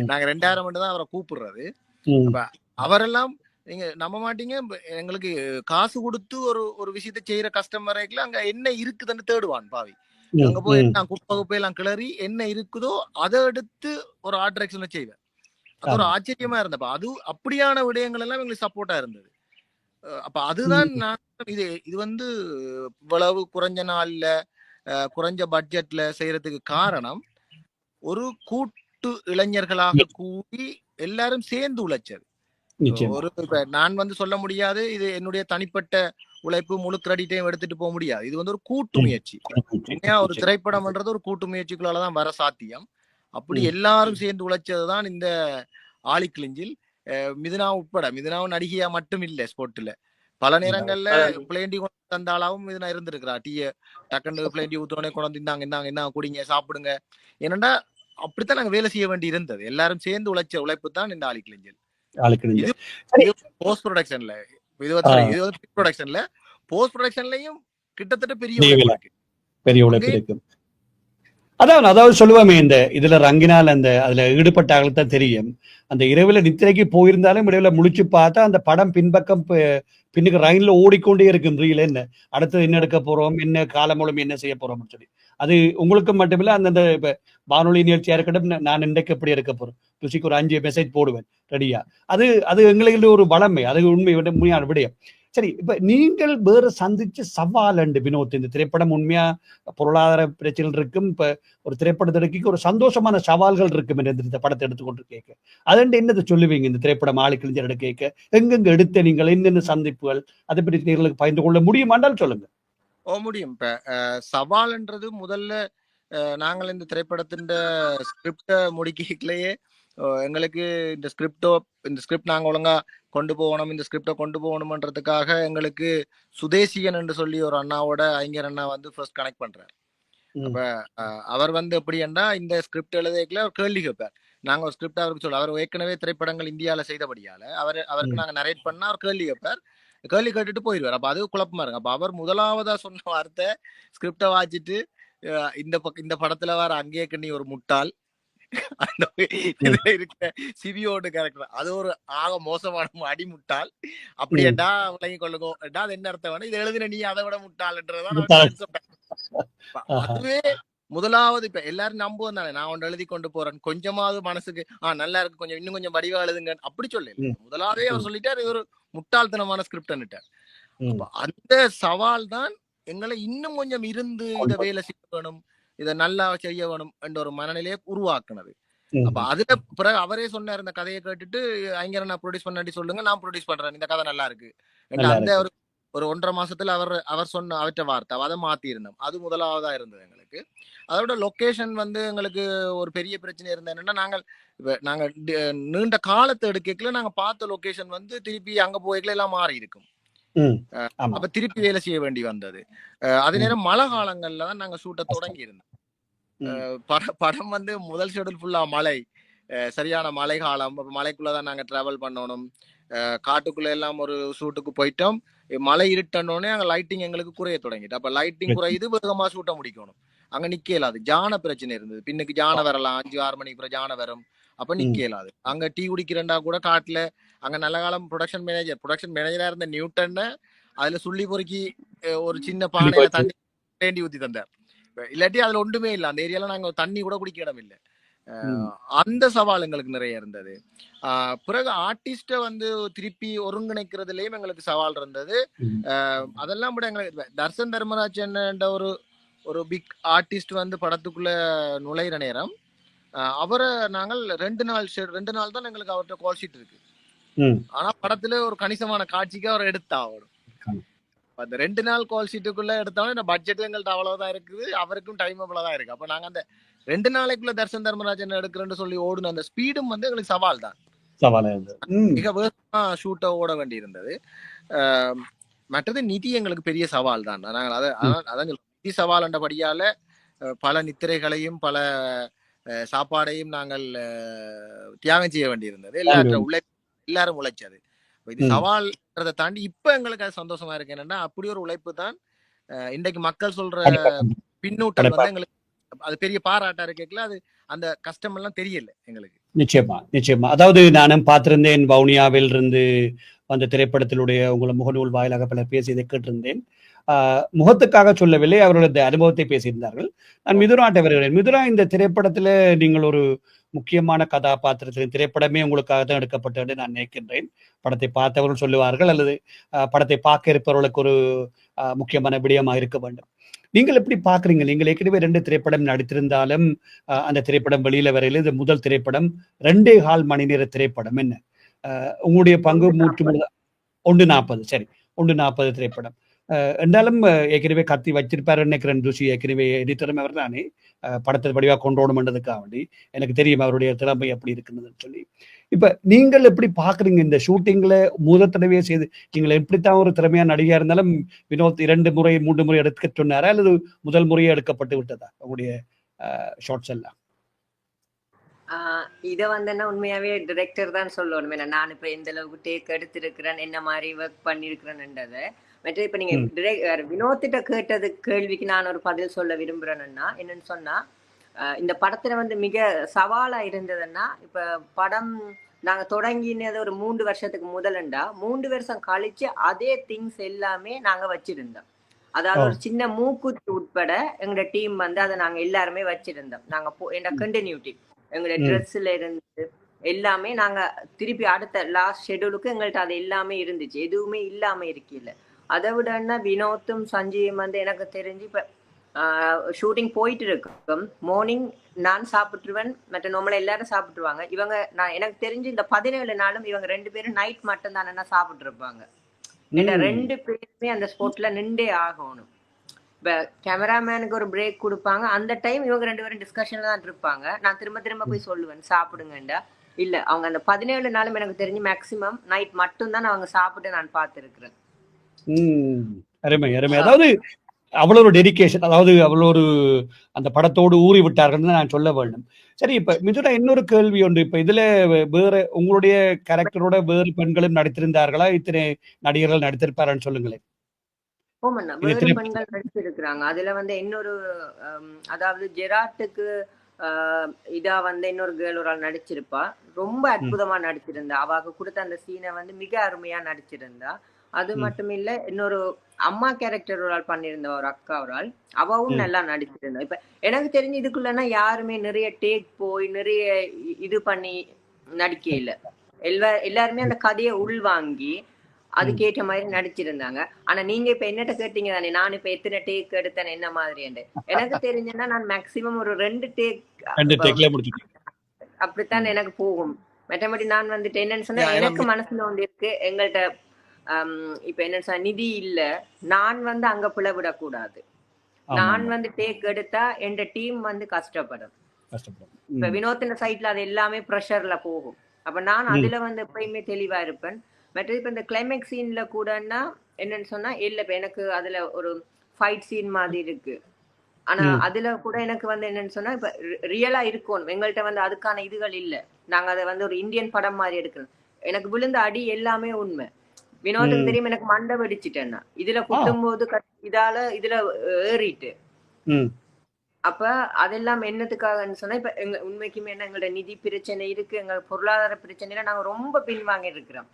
நாங்க 2000 ஆண்டு தான் அவரை கூப்பிடுறது. அப்ப அவரெல்லாம் நீங்க நம்ப மாட்டீங்க, எங்களுக்கு காசு கொடுத்து ஒரு விஷயத்த செய்யற கஸ்டமருக்கு அங்க என்ன இருக்குதுன்னு தேடுவான் பாவி. அங்க போய் நான் குப்பையெல்லாம் கிளறி என்ன இருக்குதோ அதை எடுத்து ஒரு ஆர்ட் டைரக்ஷன்ல செய்வேன். அது ஒரு ஆச்சரியமா இருந்தப்ப அது அப்படியான விடயங்கள் எல்லாம் எங்களுக்கு சப்போர்ட்டா இருந்தது. அப்ப அதுதான் நான் இது இவ்வளவு குறைஞ்ச நாள்ல குறைஞ்ச பட்ஜெட்ல செய்யறதுக்கு காரணம் ஒரு கூட்டு இளைஞர்களாக கூடி எல்லாரும் சேர்ந்து உழைச்சது. ஒரு இப்ப நான் சொல்ல முடியாது, இது என்னுடைய தனிப்பட்ட உழைப்பு முழு கிரெடிட்டையும் எடுத்துட்டு போக முடியாது. இது ஒரு கூட்டு முயற்சி. ஒரு திரைப்படம்ன்றது ஒரு கூட்டு முயற்சிகளாலதான் வர சாத்தியம். அப்படி எல்லாரும் சேர்ந்து உழைச்சதுதான் இந்த ஆலிக்கிளிஞ்சில். மிதுனா உட்பட, மிதுனாவும் நடிகையா மட்டும் இல்ல, ஸ்போர்ட்ல பல நேரங்கள்ல பிளேண்டி கொண்டு தந்தாலும் மிதுனா இருந்திருக்கிறா. டீய டக்குன்னு பிளேண்டி ஊத்தோடனே கொண்டு இந்தாங்க என்ன குடிங்க சாப்பிடுங்க. ஏனண்டா அப்படித்தான் நாங்க வேலை செய்ய வேண்டி இருந்தது. எல்லாரும் சேர்ந்து உழைச்ச உழைப்பு தான் இந்த ஆலிக்கிளிஞ்சில். போஸ்ட் ப்ரொடக்ஷன்ல ப்ரொடக்ஷன்ல போஸ்ட் ப்ரொடக்ஷன்லயும் கிட்டத்தட்ட பெரிய உழைப்பு இருக்கு. அதாவது சொல்லுவாமே, இந்த இதுல ரங்கினால் அந்த அதுல ஈடுபட்டாங்களுக்கு தான் தெரியும். அந்த இரவுல நித்திரைக்கு போயிருந்தாலும் இரவுல முழிச்சு பார்த்தா அந்த படம் பின்பக்கம் பின்னுக்கு ரயின்ல ஓடிக்கொண்டே இருக்கும். ரீல் என்ன அடுத்தது என்ன எடுக்க போறோம், என்ன காலம் மூலம் என்ன செய்ய போறோம்னு சொல்லி. அது உங்களுக்கு மட்டுமில்ல, அந்தந்த இப்ப வானொலி நிகழ்ச்சியா இருக்கட்டும், நான் இன்றைக்கு எப்படி எடுக்க போறேன், ருசிக்கு ஒரு 5 மெசேஜ் போடுவேன் ரெடியா. அது எங்களுக்கு ஒரு வளமை, அது உண்மையான விடயம். சரி, இப்ப நீங்கள் வேற சந்திச்ச சவால் அண்டு வினோத், இந்த திரைப்படம் உண்மையா பொருளாதார பிரச்சனைகள் இருக்கும், இப்ப ஒரு திரைப்படத்திற்கு ஒரு சந்தோஷமான சவால்கள் இருக்கும் இந்த படத்தை எடுத்துக்கொண்டு கேட்க, அதண்டு என்னதை சொல்லுவீங்க? இந்த திரைப்படம் ஆலிக்கிளிஞ்சல் எடுக்க கேட்க எங்கெங்க எடுத்த நீங்கள் என்னென்ன சந்திப்புகள், அதை பற்றி நேர்களுக்கு பகிர்ந்து கொள்ள முடியுமாண்டால் சொல்லுங்க. முடியும். இப்ப சவால்ன்றது முதல்ல நாங்கள் இந்த திரைப்படத்தின் ஸ்கிரிப்டை முடிக்கலையே எங்களுக்கு இந்த ஸ்கிரிப்ட் நாங்க ஒழுங்கா கொண்டு போகணும், இந்த ஸ்கிரிப்டை கொண்டு போகணும்ன்றதுக்காக எங்களுக்கு சுதேசிகன் என்று சொல்லி ஒரு அண்ணாவோட ஐங்கர் அண்ணா ஃபர்ஸ்ட் கனெக்ட் பண்றாரு. அப்ப அவர் எப்படின்னா இந்த ஸ்கிரிப்ட் எழுதிக்கல அவர் கேள்வி கேட்பார். நாங்க ஒரு ஸ்கிரிப்ட் அவருக்கு சொல்ல, அவர் ஏற்கனவே திரைப்படங்கள் இந்தியாவில செய்தபடியால அவருக்கு நாங்க நரேட் பண்ணா அவர் கேள்வி கேட்பார், கேள்வி கேட்டுட்டு போயிடுவார். அப்ப அது குழப்பமா இருக்கு. அப்ப அவர் முதலாவதா சொன்ன வார்த்தை ஸ்கிரிப்டை வாச்சிட்டு, இந்த படத்துல வர அங்கேயே நீ ஒரு முட்டாள், அந்த இதுல இருக்க சிவியோட கேரக்டர் அது ஒரு ஆக மோசமான அடிமுட்டாள், அப்படியேடா விளங்கி கொள்ளுங்க, அது என்ன அர்த்தம் வேணும், இது எழுதின நீ அதை விட முட்டாள்ன்றதான். அதுவே முதலாவது. இப்ப எல்லாரும் நம்புவோம் தானே, நான் ஒன்று எழுதி கொண்டு போறேன், கொஞ்சமாவது மனசுக்கு நல்லா இருக்கு, இன்னும் கொஞ்சம் வடிவா எழுதுங்க அப்படி சொல்லல. முதலாவே அவர் சொல்லிட்டாரு, ஒரு முட்டாள்தனமான ஸ்கிரிப்ட்னுட்டார். அப்ப அந்த சவால் தான் எங்களை இன்னும் கொஞ்சம் இருந்து இதை வேலை செய்ய வேணும், இதை நல்லா செய்ய வேணும் என்ற ஒரு மனநிலையை உருவாக்குனது. அப்ப அதுல பிறகு அவரே சொன்னார், இந்த கதையை கேட்டுட்டு ஐங்கர நான் ப்ரொடியூஸ் பண்ணாட்டி சொல்லுங்க, நான் ப்ரொடியூஸ் பண்றேன், இந்த கதை நல்லா இருக்கு. அந்த ஒரு 1.5 மாசத்துல அவர் சொன்ன அவற்ற வார்த்தை அதை மாத்தி இருந்தோம். அது முதலாவதா இருந்தது எங்களுக்கு. அதோட லொகேஷன் வந்து எங்களுக்கு ஒரு பெரிய பிரச்சனை இருந்தது என்னன்னா, நாங்க நீண்ட காலத்தை எடுக்கல, நாங்க பார்த்த லொகேஷன் வந்து திருப்பி அங்க போய்க்கல எல்லாம் மாறி இருக்கும். அப்ப திருப்பி வேலை செய்ய வேண்டி வந்தது. அதே நேரம் மழை காலங்கள்ல தான் நாங்க ஷூட்டை தொடங்கி இருந்தோம். படம் வந்து முதல் ஷெடியூல் ஃபுல்லா மழை, சரியான மழை காலம். மலைக்குள்ளதான் நாங்க டிராவல் பண்ணணும். காட்டுக்குள்ள எல்லாம் ஒரு ஷூட்டுக்கு போயிட்டோம். மழை இருட்டனோடனே அங்க லைட்டிங் எங்களுக்கு குறைய தொடங்கிட்டு. அப்ப லைட்டிங் குறையுது, வேகமா ஷூட்டை முடிக்கணும். அங்க நிக்க இயலாது, ஜான பிரச்சனை இருந்தது. பின்னுக்கு ஜான வரலாம், 5-6 மணிக்கு அப்புறம் ஜான வரும். அப்ப நிக்க இயலாது. அங்க டீ குடிக்கிறண்டா கூட காட்டுல அங்க நல்ல காலம் ப்ரொடக்ஷன் மேனேஜரா இருந்த நியூட்டன் அதுல சுள்ளி பொறுக்கி ஒரு சின்ன பானையில தண்ணி வேண்டி ஊத்தி தந்தார். இல்லாட்டி அதுல ஒன்றுமே இல்லை, அந்த ஏரியால நாங்க தண்ணி கூட குடிக்க இடம் இல்லை. அந்த சவால் எங்களுக்கு நிறைய இருந்தது. பிறகு ஆர்டிஸ்ட வந்து திருப்பி ஒருங்கிணைக்கிறதுலயும் எங்களுக்கு சவால் இருந்தது. அதெல்லாம் கூட எங்களுக்கு தர்சன் தர்மராஜன் என்ற ஒரு பிக் ஆர்டிஸ்ட் வந்து படத்துக்குள்ள நுழையிற நேரம் அவரை நாங்கள் 2 நாள் தான் எங்களுக்கு அவர்கிட்ட கால் ஷீட் இருக்கு. ஆனா படத்துல ஒரு கணிசமான காட்சிக்கு அவர் எடுத்தா ஆகணும். அந்த 2 நாள் கால் ஷீட்டுக்குள்ள எடுத்தாலும் பட்ஜெட் எங்கள்கிட்ட அவ்வளவுதான் இருக்குது, அவருக்கும் டைம் அவ்வளவுதான் இருக்கு. அப்ப நாங்க அந்த 2 நாளைக்குள்ள தர்சன் தர்மராஜன் எடுக்கிறேன்னு சொல்லி ஓடுன அந்த ஸ்பீடும் வந்து எங்களுக்கு சவால் தான். மிக வேகமா ஷூட்டை ஓட வேண்டி இருந்தது. மற்றது நிதி எங்களுக்கு பெரிய சவால் தான். நாங்கள் அதான் நிதி சவால் என்றபடியால பல நித்திரைகளையும் பல சாப்பாடையும் நாங்கள் தியாகம் செய்ய வேண்டி இருந்தது. எல்லாரும் உழைச்சது. இது சவால்ன்றதை தாண்டி இப்ப எங்களுக்கு அது சந்தோஷமா இருக்கு. என்னன்னா அப்படி ஒரு உழைப்பு தான் இன்றைக்கு மக்கள் சொல்ற பின்னூட்டல் வந்து எங்களுக்கு அது பெரிய பாராட்டா இருக்கல. அது அந்த கஷ்டம் எல்லாம் தெரியல எங்களுக்கு. நிச்சயமா. அதாவது நானும் பார்த்திருந்தேன், வவுனியாவில் இருந்து அந்த திரைப்படத்தினுடைய உங்களை முகநூல் வாயிலாக பல பேசியதை கேட்டிருந்தேன். முகத்துக்காக சொல்லவில்லை, அவர்களது அனுபவத்தை பேசியிருந்தார்கள். நான் மிதுராட்ட வருகிறேன். மிதுரா, இந்த திரைப்படத்துல நீங்கள் ஒரு முக்கியமான கதாபாத்திரத்தின் திரைப்படமே உங்களுக்காக தான் எடுக்கப்பட்டது நான் நினைக்கின்றேன். படத்தை பார்த்தவர்கள் சொல்லுவார்கள், அல்லது படத்தை பார்க்க இருப்பவர்களுக்கு ஒரு முக்கியமான விடயமாக இருக்க வேண்டும். நீங்கள் எப்படி பாக்குறீங்க? நீங்கள் ஏற்கனவே 2 திரைப்படம் நடித்திருந்தாலும் அந்த திரைப்படம் வெளியில வரையில இது முதல் திரைப்படம், 2.25 மணி நேர திரைப்படம். என்ன உங்களுடைய பங்கு? 1:40. சரி, 1:40 திரைப்படம் என்றாலும் ஏற்கனவே கத்தி வச்சிருப்பாரு நினைக்கிறேன். ருசி ஏற்கனவே எடிட்டரும் அவர் தானே படத்தை வடிவாக கொண்டோணும்ன்றதுக்காக வேண்டி. எனக்கு தெரியும் அவருடைய திறமை எப்படி இருக்குன்னு சொல்லி. இப்ப நீங்கள் எப்படி பாக்குறீங்க இந்த ஷூட்டிங்ல? முதல் தடவையே செய்து நீங்கள் எப்படித்தான் ஒரு திறமையா நடிகையா இருந்தாலும் வினோத் 2 முறை 3 முறை எடுக்க சொன்னாரா, அல்லது முதல் முறையே எடுக்கப்பட்டு விட்டதா உங்களுடைய ஷார்ட்ஸ் எல்லாம்? இதை வந்து என்ன உண்மையாவே டிரெக்டர் தான் சொல்லணும். ஏன்னா நான் இப்ப எந்த அளவுக்கு டேக் எடுத்திருக்கிறேன், என்ன மாதிரி ஒர்க் பண்ணிருக்கிறேன்றதை. மற்ற இப்ப நீங்க வினோத்திட்ட கேட்டது கேள்விக்கு நான் ஒரு பதில் சொல்ல விரும்புறேன்னா என்னன்னு சொன்னா, இந்த படத்துல வந்து மிக சவாலா இருந்ததுன்னா, இப்ப படம் நாங்க தொடங்கினது ஒரு 3 வருஷத்துக்கு முதலண்டா 3 வருஷம் கழிச்சு அதே திங்ஸ் எல்லாமே நாங்க வச்சிருந்தோம். அதாவது ஒரு சின்ன மூக்குத்தி உட்பட எங்களோட டீம் வந்து அதை நாங்க எல்லாருமே வச்சிருந்தோம். நாங்க என்ன கண்டினியூட்டி எங்களோட ட்ரெஸ்ல இருந்து எல்லாமே நாங்க திருப்பி அடுத்த லாஸ்ட் ஷெடியூலுக்கு எங்கள்கிட்ட அது எல்லாமே இருந்துச்சு, எதுவுமே இல்லாம இருக்கல. அதை விடன்னா வினோத்தும் சஞ்சீவும் வந்து எனக்கு தெரிஞ்சு இப்ப ஷூட்டிங் போயிட்டு இருக்கும். மார்னிங் நான் சாப்பிட்டுருவேன், மற்ற நம்மள எல்லாரும் சாப்பிட்டுருவாங்க. இவங்க எனக்கு தெரிஞ்சு இந்த 17 நாளும் இவங்க 2 பேரும் நைட் மட்டும் தானே சாப்பிட்டு இருப்பாங்க. 2 பேருமே அந்த ஸ்பாட்ல நின்றே ஆகணும். இப்ப கேமராமேனுக்கு ஒரு பிரேக் கொடுப்பாங்க, அந்த டைம் இவங்க 2 பேரும் டிஸ்கஷன்ல தான் இருப்பாங்க. நான் திரும்ப போய் சொல்லுவேன் சாப்பிடுங்கண்டா. இல்ல, அவங்க அந்த 17 நாளும் எனக்கு தெரிஞ்சு மேக்சிமம் நைட் மட்டும் தான் அவங்க சாப்பிட்டு நான் பார்த்திருக்கிறேன். அருமை அருமை. அதாவது அவ்வளவு ஒரு டெடிகேஷன், அதாவது அவ்வளவு ஒரு அந்த படத்தோடு ஊறி விட்டார்கள் நான் சொல்ல வேண்டும். சரி, இப்ப மிதுரா இன்னொரு கேள்வி ஒன்று. இப்ப இதுல வேற உங்களுடைய கேரக்டரோட வேறு பெண்களும் நடித்திருந்தார்களா? இத்தனை நடிகர்கள் நடித்திருப்பாருன்னு சொல்லுங்களேன். ஓமண்ணா, வேறு பெண்கள் நடிச்சிருக்கிறாங்க. அதுல வந்து இன்னொரு அதாவது ஜெராட்டுக்கு இதா வந்து இன்னொரு கேர்ள் ஒரு ஆள் நடிச்சிருப்பா. ரொம்ப அற்புதமா நடிச்சிருந்தா. அவாக்கு கொடுத்த அந்த சீனை வந்து மிக அருமையா நடிச்சிருந்தா. அது மட்டும் இல்ல, இன்னொரு அம்மா கேரக்டர் ஒரு ஆள் பண்ணியிருந்த ஒரு அக்கா ஒரு ஆள், அவவும் நல்லா நடிச்சிருந்தா. இப்ப எனக்கு தெரிஞ்சு இதுக்குள்ளனா யாருமே நிறைய டேக் போய் நிறைய இது பண்ணி நடிக்க இல்ல. எல்லாருமே அந்த கதையை உள்வாங்கி அதுக்கேற்ற மாதிரி நடிச்சிருந்தாங்க. ஆனா நீங்க இப்ப என்னட்ட கேட்டீங்க தானே, நான் இப்ப எத்தனை டேக் எடுத்தேன் என்ன மாதிரின்னு. எனக்கு தெரிஞ்சுன்னா நான் மேக்சிமம் ஒரு 2 டேக் அப்படித்தான் எனக்கு போகும். மற்றபடி நான் வந்துட்டு என்னன்னு சொன்னா, எனக்கு மனசுல ஒன்று இருக்கு, எங்கள்கிட்ட இப்ப என்ன சொன்னா நிதி இல்ல, நான் வந்து அங்க பிளவிடக்கூடாது. நான் வந்து டேக் எடுத்தா என் டீம் வந்து கஷ்டப்படும். இப்ப வினோத்தின சைட்ல அது எல்லாமே ப்ரெஷர்ல போகும். அப்ப நான் அதுல வந்து எப்பயுமே தெளிவா இருப்பேன். மற்றது இப்ப இந்த கிளைமேக்ஸ் சீன்ல கூடன்னா என்னன்னு சொன்னா இல்ல, இப்ப எனக்கு அதுல ஒரு ஃபைட் சீன் மாதிரி இருக்கு. ஆனா அதுல கூட எனக்கு வந்து என்னன்னு சொன்னா இப்ப ரியலா இருக்கணும். எங்கள்கிட்ட வந்து அதுக்கான இதுகள் இல்ல. நாங்க அதை வந்து ஒரு இந்தியன் படம் மாதிரி எடுக்கணும். எனக்கு விழுந்த அடி எல்லாமே உண்மை. வினோதுக்கு தெரியும் எனக்கு மண்டை வெடிச்சிட்டேன்னா, இதுல குட்டும் போது இதால இதுல ஏறிட்டு. அப்ப அதெல்லாம் என்னத்துக்காகன்னு சொன்னா, இப்ப எங்க உண்மைக்குமே என்ன எங்களோட நிதி பிரச்சனை இருக்கு, எங்க பொருளாதார பிரச்சனையில நாங்க ரொம்ப பின்வாங்கி இருக்கிறோம்.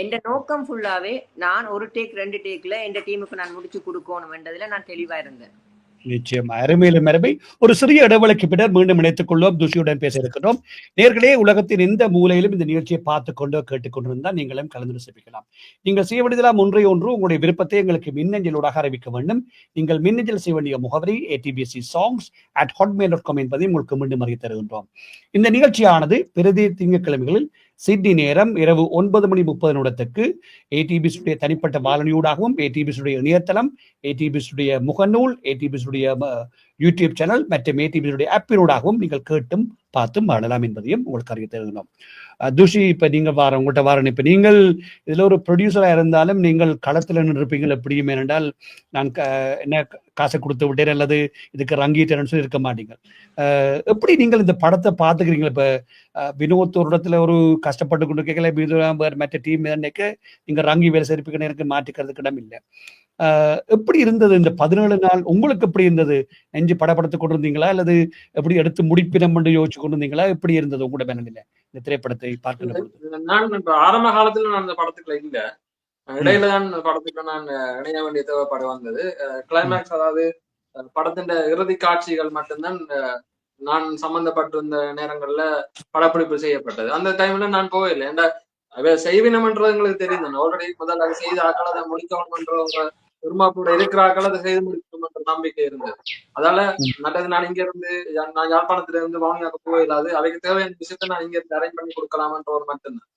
எந்த நோக்கம் ஃபுல்லாவே நான் ஒரு டேக் 2 டேக்ல எந்த டீமுக்கு நான் முடிச்சு கொடுக்கணும்ன்றதுல நான் தெளிவா இருந்தேன். நிச்சயமா அருமையிலும் அருமை. ஒரு சிறிய இடைவெளிக்கு பின்னர் மீண்டும் இணைத்துக் கொள்வோம். துஷியுடன் பேச இருக்கிறோம். நேர்களே, உலகத்தின் எந்த மூலையிலும் இந்த நிகழ்ச்சியை பார்த்துக் கொண்டோ கேட்டுக்கொண்டிருந்தால் நீங்களும் கலந்து சிப்பிக்கலாம். நீங்கள் செய்ய வேண்டியதெல்லாம் ஒன்று உங்களுடைய விருப்பத்தை எங்களுக்கு மின்னஞ்சலோடாக அறிவிக்க வேண்டும். நீங்கள் மின்னஞ்சல் செய்ய வேண்டிய முகவரி atbcsongs@hotmail.com என்பதை உங்களுக்கு மீண்டும் அறிய தருகின்றோம். இந்த நிகழ்ச்சியானது பிரதி திங்கட்கிழமைகளில் சிட்னி நேரம் இரவு 9:30 ஏடிபிஸுடைய தனிப்பட்ட வானொலியூடாகவும், ஏடிபிஸுடைய இணையதளம், ஏடிபிஸுடைய முகநூல், ஏடிபிஸுடைய யூடியூப் சேனல் மற்றும் ஏடிபிஸுடைய ஆப்பினூடாகவும் நீங்கள் கேட்டும் பார்த்தும் வாழலாம் என்பதையும் உங்களுக்கு அறிய தருகிறோம். துஷி, இப்ப நீங்க உங்கள்கிட்ட வாரன், இப்ப நீங்கள் இதுல ஒரு ப்ரொடியூசரா இருந்தாலும் நீங்கள் களத்துல நின்றுப்பீங்கள். எப்படியும் ஏனென்றால் நான் என்ன காசை கொடுத்து விட்டேன் அல்லது இதுக்கு ரங்கிட்டேன்னு சொல்லி இருக்க மாட்டீங்க. எப்படி நீங்கள் இந்த படத்தை பார்த்துக்கிறீங்களா? இப்ப வினோத் ஒரு இடத்துல ஒரு கஷ்டப்பட்டு கொண்டு கேட்கல, மற்ற டீம் நீங்க ரங்கி வேலை சேர்ப்பிக்கணும், எனக்கு மாற்றிக்கிறதுக்கு இடம் இல்லை. எப்படி இருந்தது இந்த 17 நாள்? உங்களுக்கு எப்படி இருந்தது? நெஞ்சு படப்படுத்திக் கொண்டிருந்தீங்களா அல்லது எப்படி எடுத்து முடிப்பினம் என்று யோசிச்சு கொண்டிருந்தீங்களா? எப்படி இருந்தது உங்களோட மனநிலை இந்த திரைப்படத்தை பார்க்கின்ற பொழுது? நான் இப்ப ஆரம்ப காலத்துல நான் அந்த படத்துக்குள்ள இல்ல, இடையில தான் படத்துக்கு நான் இணைய வேண்டிய தேவைப்பாடு வந்தது. கிளைமேக்ஸ், அதாவது படத்தின் இறுதி காட்சிகள் மட்டும்தான் நான் சம்பந்தப்பட்டிருந்த நேரங்கள்ல படப்பிடிப்பு செய்யப்பட்டது. அந்த டைம்ல நான் போகல. ஏன்டா செய்வினம்ன்றது எங்களுக்கு தெரியும். ஆல்ரெடி முதல்ல அதை செய்த ஆக்கள் அதை முடிக்கணும்ன்ற பெருமாப்போட இருக்கிற ஆக்கள் அதை செய்து முடிக்கணும்ன்ற நம்பிக்கை இருந்தது. அதால மற்றது நான் இங்க இருந்து நான் யாழ்ப்பாணத்துல இருந்து வவுனியாவுக்கு போயிடாது, அவைக்கு தேவையான விஷயத்த நான் இங்க இருந்து அரேஞ்ச் பண்ணி கொடுக்கலாமன்ற ஒரு மட்டும்தான்.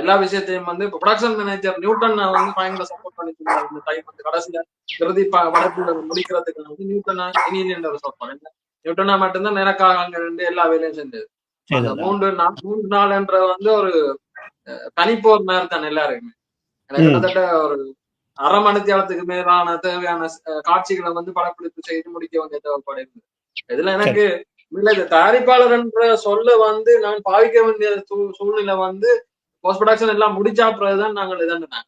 எல்லா விஷயத்தையும் வந்து இப்ப ப்ரொடக்ஷன் மேனேஜர் நியூட்டன் வந்து பயங்கர சப்போர்ட் பண்ணிட்டு இந்த டைம் வந்து கடைசியில இறுதி படத்துல முடிக்கிறதுக்கு வந்து நியூட்டனா இனியன்ற ஒரு சப்போர்ட். நியூட்டனா மட்டும்தான் எனக்காக அங்க இருந்து எல்லா வேலையும் செஞ்சது. அந்த 3 நாள்ன்ற வந்து ஒரு தனிப்போர் மாதிரி தான் எல்லாருக்குமே. எனக்கு கிட்டத்தட்ட ஒரு அரை மணித்தியாலத்துக்கு மேலான தேவையான காட்சிகளை வந்து படப்பிடிப்பு செய்து முடிக்க வேண்டிய தேவைப்பாடு இருந்தது. இதுல எனக்கு தயாரிப்பாளர் என்ற சொல்ல வந்து நான் பாவிக்க வேண்டிய சூழ்நிலை வந்து போஸ்ட் ப்ரொடக்ஷன் எல்லாம் முடிச்சாப்புறதுதான் நாங்கள் இதனாங்க.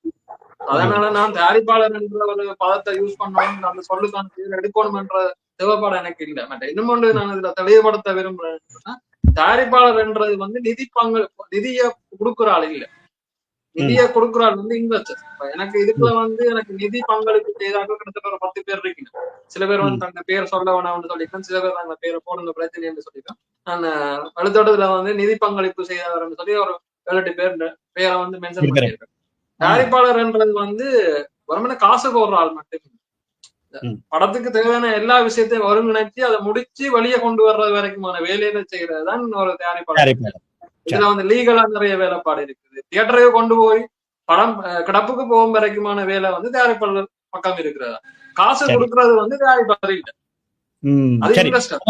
அதனால நான் தயாரிப்பாளர் என்ற ஒரு பதத்தை யூஸ் பண்ணணும், அந்த சொல்லுக்கான பேர் எடுக்கணும் என்ற தேவைப்பாடு எனக்கு இல்லை. மற்ற இன்னும் ஒன்று நான் இதுல தெளிவுபடுத்த விரும்புறேன்னா, தயாரிப்பாளர் என்றது வந்து நிதியை கொடுக்குற ஆள் இல்லை, நிதியை கொடுக்குற ஆள் வந்து இன்வெஸ்டர். எனக்கு இதுக்குள்ள வந்து எனக்கு நிதி பங்களிப்பு செய்தாக கிட்டத்தட்ட ஒரு 10 பேர் இருக்கீங்க. சில பேர் வந்து தங்க பேர் சொல்ல வேணாம்னு சொல்லியிருக்கேன், சில பேர் தங்க பேரை போடுங்க பிரச்சனை என்று சொல்லியிருக்கேன். நான் அடுத்தடுத்துல வந்து நிதி பங்களிப்பு செய்தவர்னு சொல்லி ஒரு 7-8 பேரை வந்து மென்ஷன் பண்ணியிருக்கேன். தயாரிப்பாளர்ன்றது வந்து வெறுமனே காசு போடுற ஆள் மட்டும். படத்துக்கு தேவையான எல்லா விஷயத்தையும் ஒருங்கிணைச்சு அதை முடிச்சு வெளியே கொண்டு வர்றது வரைக்குமான வேலையில செய்யறதுதான் ஒரு தயாரிப்பாளர். இதுல வந்து லீகலா நிறைய வேலைப்பாடு இருக்குது. தியேட்டரையும் கொண்டு போய் படம் கிடப்புக்கு போகும் வரைக்குமான வேலை வந்து தயாரிப்பாளர் பக்கம் இருக்கிறதா. காசு கொடுக்கறது வந்து தயாரிப்பாளர் இல்லை, அது இன்வெஸ்டர்.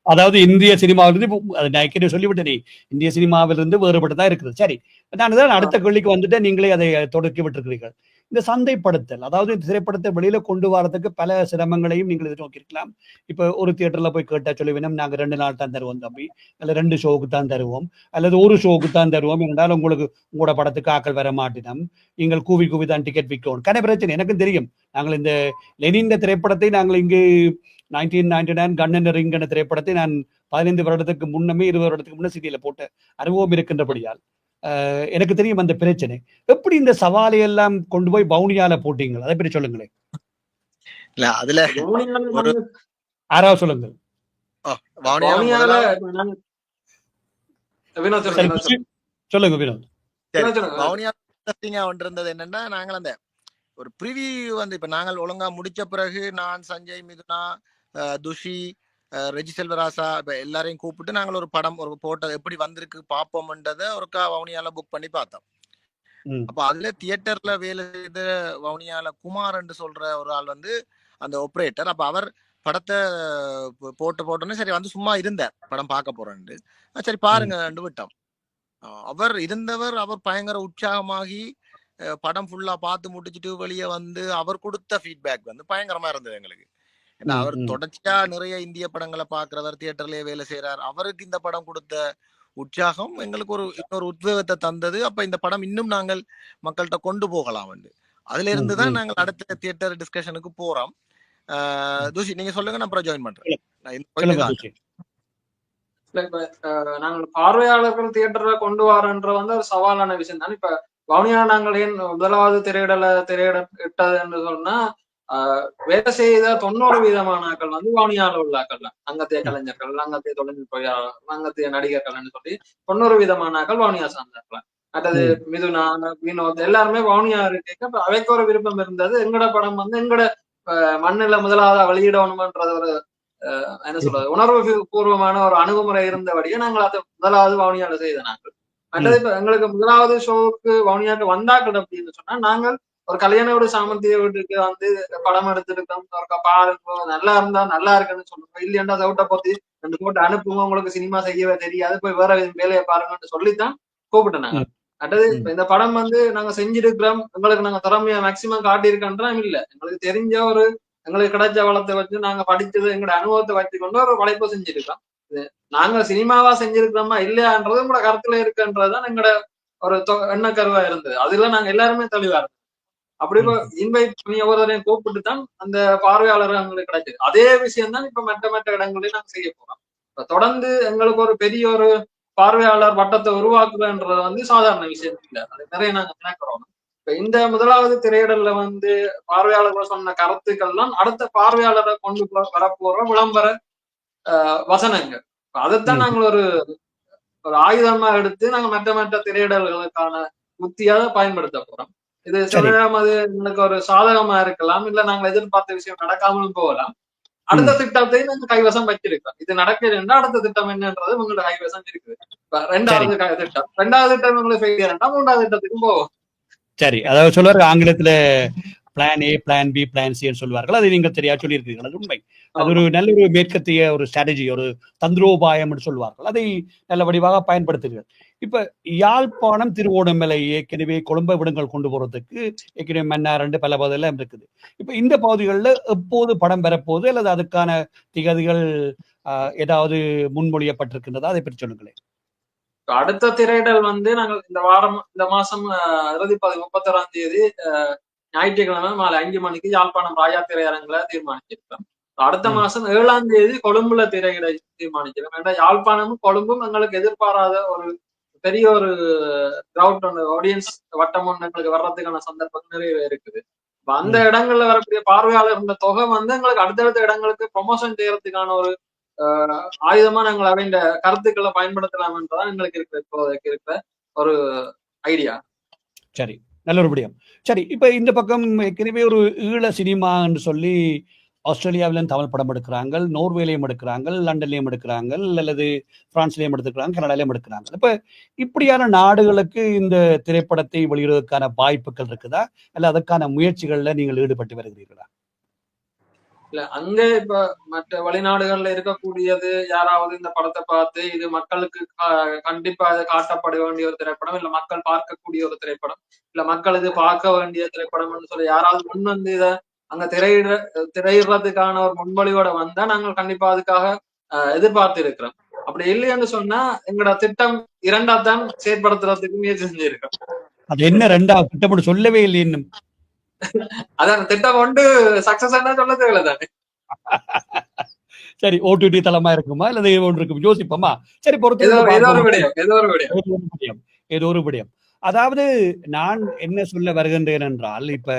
அதாவது இந்திய சினிமாவிலிருந்து சொல்லிவிட்டேன், இந்திய சினிமாவிலிருந்து வேறுபட்டுதான் இருக்குது. சரி, நான் அடுத்த கேள்விக்கு வந்துட்டு நீங்களே அதை தொடக்கி விட்டுருக்கிறீர்கள். இந்த சந்தைப்படுத்தல், அதாவது இந்த திரைப்படத்தை வெளியில கொண்டு வரதுக்கு பல சிரமங்களையும் நீங்கள் எதிர்நோக்கியிருக்கலாம். இப்ப ஒரு தியேட்டர்ல போய் கேட்டா சொல்லுவேன், நாங்க 2 நாள் தான் தருவோம் தம்பி, அல்ல 2 ஷோவுக்கு தான் தருவோம், அல்லது ஒரு ஷோவுக்கு தான் தருவோம். என்றால் உங்களுக்கு உங்களோட படத்துக்கு ஆக்கள் வர மாட்டினோம், நீங்கள் கூவி கூவி தான் டிக்கெட் விற்கணும். கன பிரச்சனை எனக்கும் தெரியும். நாங்கள் இந்த லெனின் திரைப்படத்தை நாங்கள் இங்கு 1999 கண்ணன் ரிங்கன திரைப்படத்தை நான் 15 வருடத்துக்கு முன்னமே 20 வருடத்துக்கு முன்னே சிட்டியில போட்ட அனுபவம் இருக்கின்றபடியால் எனக்கு தெரியும் அந்த பிரச்சனை. எப்படி இந்த சவாலை எல்லாம் கொண்டு போய் வவுனியால போட்டீங்களா? அதை பற்றி சொல்லுங்களேன். இல்ல அதுல யாராவது சொல்லுங்கள். சொல்லுங்க வினோத். இன்ட்ரெஸ்டிங்கா இருந்தது என்னன்னா, நாங்கள் அந்த ஒரு ப்ரிவியூ வந்து இப்ப நாங்கள் ஒழுங்கா முடிச்ச பிறகு நான், சஞ்சய், மிதுனா, துஷி, ரெஜி செல்வராசா இப்ப எல்லாரையும் கூப்பிட்டு நாங்கள் ஒரு படம் ஒரு போட்டோ எப்படி வந்திருக்கு பார்ப்போம்ன்றதை ஒருக்கா வவுனியால புக் பண்ணி பார்த்தோம். அப்ப அதுல தியேட்டர்ல வேலை செய்த வவுனியால குமார் என்று சொல்ற ஒரு ஆள் வந்து அந்த ஆபரேட்டர். அப்ப அவர் படத்தை போட்டோன்னு சரி வந்து சும்மா இருந்தார் படம் பார்க்க போறேன்னு. சரி பாருங்க விட்டோம். அவர் பயங்கர உற்சாகமாகி படம் ஃபுல்லா பார்த்து முடிச்சுட்டு வெளியே வந்து அவர் கொடுத்த ஃபீட்பேக் வந்து பயங்கரமா இருந்தது எங்களுக்கு. ஏன்னா அவர் தொடர்ச்சியா நிறைய இந்திய படங்களை பார்க்கிறவர், தியேட்டர்லயே வேலை செய்யறார். அவருக்கு இந்த படம் கொடுத்த உற்சாகம் எங்களுக்கு இன்னொரு உத்வேகத்தை தந்தது. அப்ப இந்த படம் இன்னும் நாங்கள் மக்கள்கிட்ட கொண்டு போகலாம் வந்து அதுல இருந்துதான் நாங்கள் அடுத்த தியேட்டர் டிஸ்கஷனுக்கு போறோம். தூசி நீங்க சொல்லுங்க, நான் அப்புறம் ஜாயின் பண்றேன். நாங்கள் பார்வையாளர்கள் தியேட்டர்ல கொண்டு வரன்ற வந்து ஒரு சவாலான விஷயம் தான். இப்ப வவுனியா நாங்கள் ஏன் முதலாவது திரையிட்டது என்று சொன்னா, வேலை செய்த 90% வந்து வவுனியால உள்ளாக்கள் தான். அங்கத்திய கலைஞர்கள், அங்கத்திய தொழில்நுட்ப, அங்கத்திய நடிகர்கள் சொல்லி 90% வவுனியா சார்ந்தார்கள். அடுத்தது மிதுனா, வினோத் எல்லாருமே வவுனியா இருக்கு. அவைக்கு ஒரு விருப்பம் இருந்தது. எங்கட படம் வந்து எங்கட மண்ணில முதலாவது வெளியிடணும்ன்றது ஒரு என்ன சொல்றது உணர்வு பூர்வமான ஒரு அணுகுமுறை இருந்தபடியே நாங்கள் அதை முதலாவது வவுனியால செய்த நாங்கள். அடுத்தது இப்ப எங்களுக்கு முதலாவது ஷோவுக்கு வவுனியாவுக்கு வந்தாக்கள் அப்படின்னு சொன்னா, நாங்கள் ஒரு கல்யாணோட சாமந்திய வீட்டுக்கு வந்து படம் எடுத்துருக்கோம், பாருங்க நல்லா இருந்தா நல்லா இருக்குன்னு சொல்லுவோம், இல்லையா சவுட்டை பத்தி 2 போட்டு அனுப்புங்க, உங்களுக்கு சினிமா செய்யவே தெரியாது, போய் வேற வேலையை பாருங்கன்னு சொல்லித்தான் கூப்பிட்டேன் நாங்க. அடுத்தது இந்த படம் வந்து நாங்க செஞ்சிருக்கிறோம், எங்களுக்கு நாங்க திறமையா மேக்சிமம் காட்டியிருக்கோன்றோம் இல்ல, எங்களுக்கு தெரிஞ்ச ஒரு எங்களுக்கு கிடைச்ச வளத்தை வச்சு நாங்க படிச்சது எங்களோட அனுபவத்தை வச்சுக்கொண்டு ஒரு படைப்பை செஞ்சிருக்கோம். நாங்க சினிமாவா செஞ்சிருக்கிறோமா இல்லையான்றது உங்களோட கருத்துல இருக்குன்றதுதான் எங்களோட ஒரு எண்ணக்கருவா இருந்தது. அதுல நாங்க எல்லாருமே தெளிவா இருந்தோம். அப்படி இப்போ இன்வைட் பண்ணி ஒவ்வொருவரையும் கூப்பிட்டு தான் அந்த பார்வையாளர்கள் எங்களுக்கு கிடைச்சது. அதே விஷயம் தான் இப்ப மற்ற இடங்களையும் நாங்க செய்ய போறோம். இப்ப தொடர்ந்து எங்களுக்கு ஒரு பெரிய ஒரு பார்வையாளர் வட்டத்தை உருவாக்குறதுன்றது வந்து சாதாரண விஷயம் இல்லை, அது நிறைய நாங்க நினைக்கிறோம். இப்ப இந்த முதலாவது திரையிடல்ல வந்து பார்வையாளர்கள் சொன்ன கருத்துக்கள்லாம் அடுத்த பார்வையாளரை கொண்டு வரப்போற விளம்பர வசனங்கள். அதைத்தான் நாங்கள் ஒரு ஆயுதமா எடுத்து நாங்க மற்ற திரையிடல்களுக்கான உத்தியாக பயன்படுத்த போறோம். இது சிலம் அது எங்களுக்கு ஒரு சாதகமா இருக்கலாம், இல்ல நாங்கள் எதிர்பார்த்த விஷயம் நடக்காமலும் போகலாம். அடுத்த திட்டத்தையும் நாங்க கைவசம் வச்சிருக்கோம். இது நடக்கலைன்னா அடுத்த திட்டம் என்னன்றது உங்களோட கைவசம் இருக்குது. ரெண்டாவது திட்டம் உங்களுக்கு ஃபெயிலியர், 3வது திட்டத்துக்கும் போவோம். சரி, அதாவது சொல்லுவார்கள் ஆங்கிலத்துல plan A, plan B, plan C சொல்வார்கள். அதை நீங்கள் சரியா சொல்லியிருக்கீர்கள், அது உண்மை. அது ஒரு நல்ல ஒரு மேற்கத்திய ஒரு ஸ்ட்ராட்டஜி, ஒரு தந்திரோபாயம் என்று சொல்வார்கள். அதை நல்ல வடிவாக பயன்படுத்துகிறீர்கள். இப்ப யாழ்ப்பாணம், திருவோணமலை ஏற்கனவே கொழும்பை விடங்கள் கொண்டு போறதுக்கு ஏற்கனவே மன்னார் பல பகுதியெல்லாம் இருக்குது. இப்ப இந்த பகுதிகளில் எப்போது படம் பெறப்போகுது, அல்லது அதுக்கான திகதிகள் ஏதாவது முன்மொழியப்பட்டிருக்கின்றதா, அதை பற்றி சொல்லுங்களேன். அடுத்த திரையிடல் வந்து நாங்கள் இந்த மாசம் இறுதி 31 ஞாயிற்றுக்கிழமை மாலை 5 மணிக்கு யாழ்ப்பாணம் ராஜா திரையரங்குல தீர்மானிச்சிருக்கோம். அடுத்த மாசம் 7 கொழும்புல திரையிட தீர்மானிச்சிருக்கோம். ஏன்னா யாழ்ப்பாணமும் கொழும்பும் எங்களுக்கு எதிர்பாராத ஒரு பெரிய ஒரு கிரவுட் ஆடியன்ஸ் வட்டம் ஒன்று எங்களுக்கு வர்றதுக்கான சந்தர்ப்பம் நிறைய இருக்குது. அந்த இடங்கள்ல வரக்கூடிய பார்வையாளர் தொகை வந்து எங்களுக்கு அடுத்தடுத்த இடங்களுக்கு ப்ரொமோஷன் செய்யறதுக்கான ஒரு ஆயுதமா நாங்கள் அவன் கருத்துக்களை பயன்படுத்தலாம் என்றதான் எங்களுக்கு இருக்கிற ஒரு ஐடியா. சரி, நல்ல ஒரு விடயம். சரி, இப்ப இந்த பக்கம் ஏற்கனவே ஒரு ஈழ சினிமா என்று சொல்லி ஆஸ்திரேலியாவிலும் தமிழ் படம் எடுக்கிறாங்க, நோர்வேலையும் எடுக்கிறாங்க, லண்டன்லையும் எடுக்கிறாங்க, அல்லது பிரான்ஸ்லையும் எடுத்துக்கிறாங்க, கனடாலையும் எடுக்கிறாங்க. இப்ப இப்படியான நாடுகளுக்கு இந்த திரைப்படத்தை வெளியிடுவதற்கான வாய்ப்புகள் இருக்குதா, அல்ல அதுக்கான முயற்சிகள்ல நீங்கள் ஈடுபட்டு வருகிறீர்களா? இல்ல, அங்க இப்ப மற்ற வெளிநாடுகள்ல இருக்கக்கூடியது யாராவது இந்த படத்தை பார்த்து இது மக்களுக்கு கண்டிப்பா அது காட்டப்பட வேண்டிய ஒரு திரைப்படம், இல்ல மக்கள் பார்க்கக்கூடிய ஒரு திரைப்படம், இல்ல மக்கள் இது பார்க்க வேண்டிய திரைப்படம்னு சொல்லி யாராவது முன் வந்து இதை அங்க திரையிடுறதுக்கான ஒரு முன்மொழிவோட வந்தா நாங்கள் கண்டிப்பா அதுக்காக எதிர்பார்த்து இருக்கிறோம். அப்படி இல்லைன்னு சொன்னா எங்களோட திட்டம் 2 செயற்படுத்துறதுக்கு முயற்சி செஞ்சிருக்கோம். அது என்ன 2 திட்டம் சொல்லவே இல்லை இன்னும். அதான் திட்டம் கொண்டு சக்சஸ் சொல்ல தேவையில்லை. சரி, ஓடிடி தளமா இருக்குமா இல்ல ஒன்று இருக்கும் யோசிப்போமா? சரி, ஏதோ ஒரு விடயம். அதாவது நான் என்ன சொல்ல வருகின்றேன் என்றால், இப்ப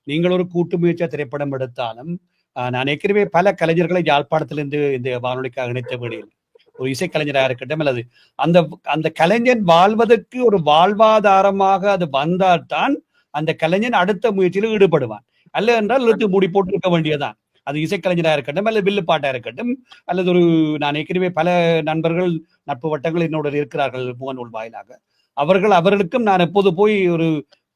நீங்கள் ஒரு கூட்டு முயற்சியா திரைப்படம் எடுத்தாலும் நான் ஏற்கனவே பல கலைஞர்களை யாழ்ப்பாணத்திலிருந்து இந்த வானொலிக்காக இணைத்த வேளையில் ஒரு இசைக்கலைஞராக இருக்கட்டும், அல்லது அந்த அந்த கலைஞன் வாழ்வதற்கு ஒரு வாழ்வாதாரமாக அது வந்தால்தான் அந்த கலைஞன் அடுத்த முயற்சியில் ஈடுபடுவான். அல்ல என்றால் இழுத்து மூடி போட்டு இருக்க வேண்டியதான். அது இசைக்கலைஞராக இருக்கட்டும், அல்லது வில்லுப்பாட்டா இருக்கட்டும், அல்லது நான் ஏற்கனவே பல நண்பர்கள் நட்பு வட்டங்கள் என்னோட இருக்கிறார்கள் முகநூல் வாயிலாக. அவர்களுக்கும் நான் எப்போது போய் ஒரு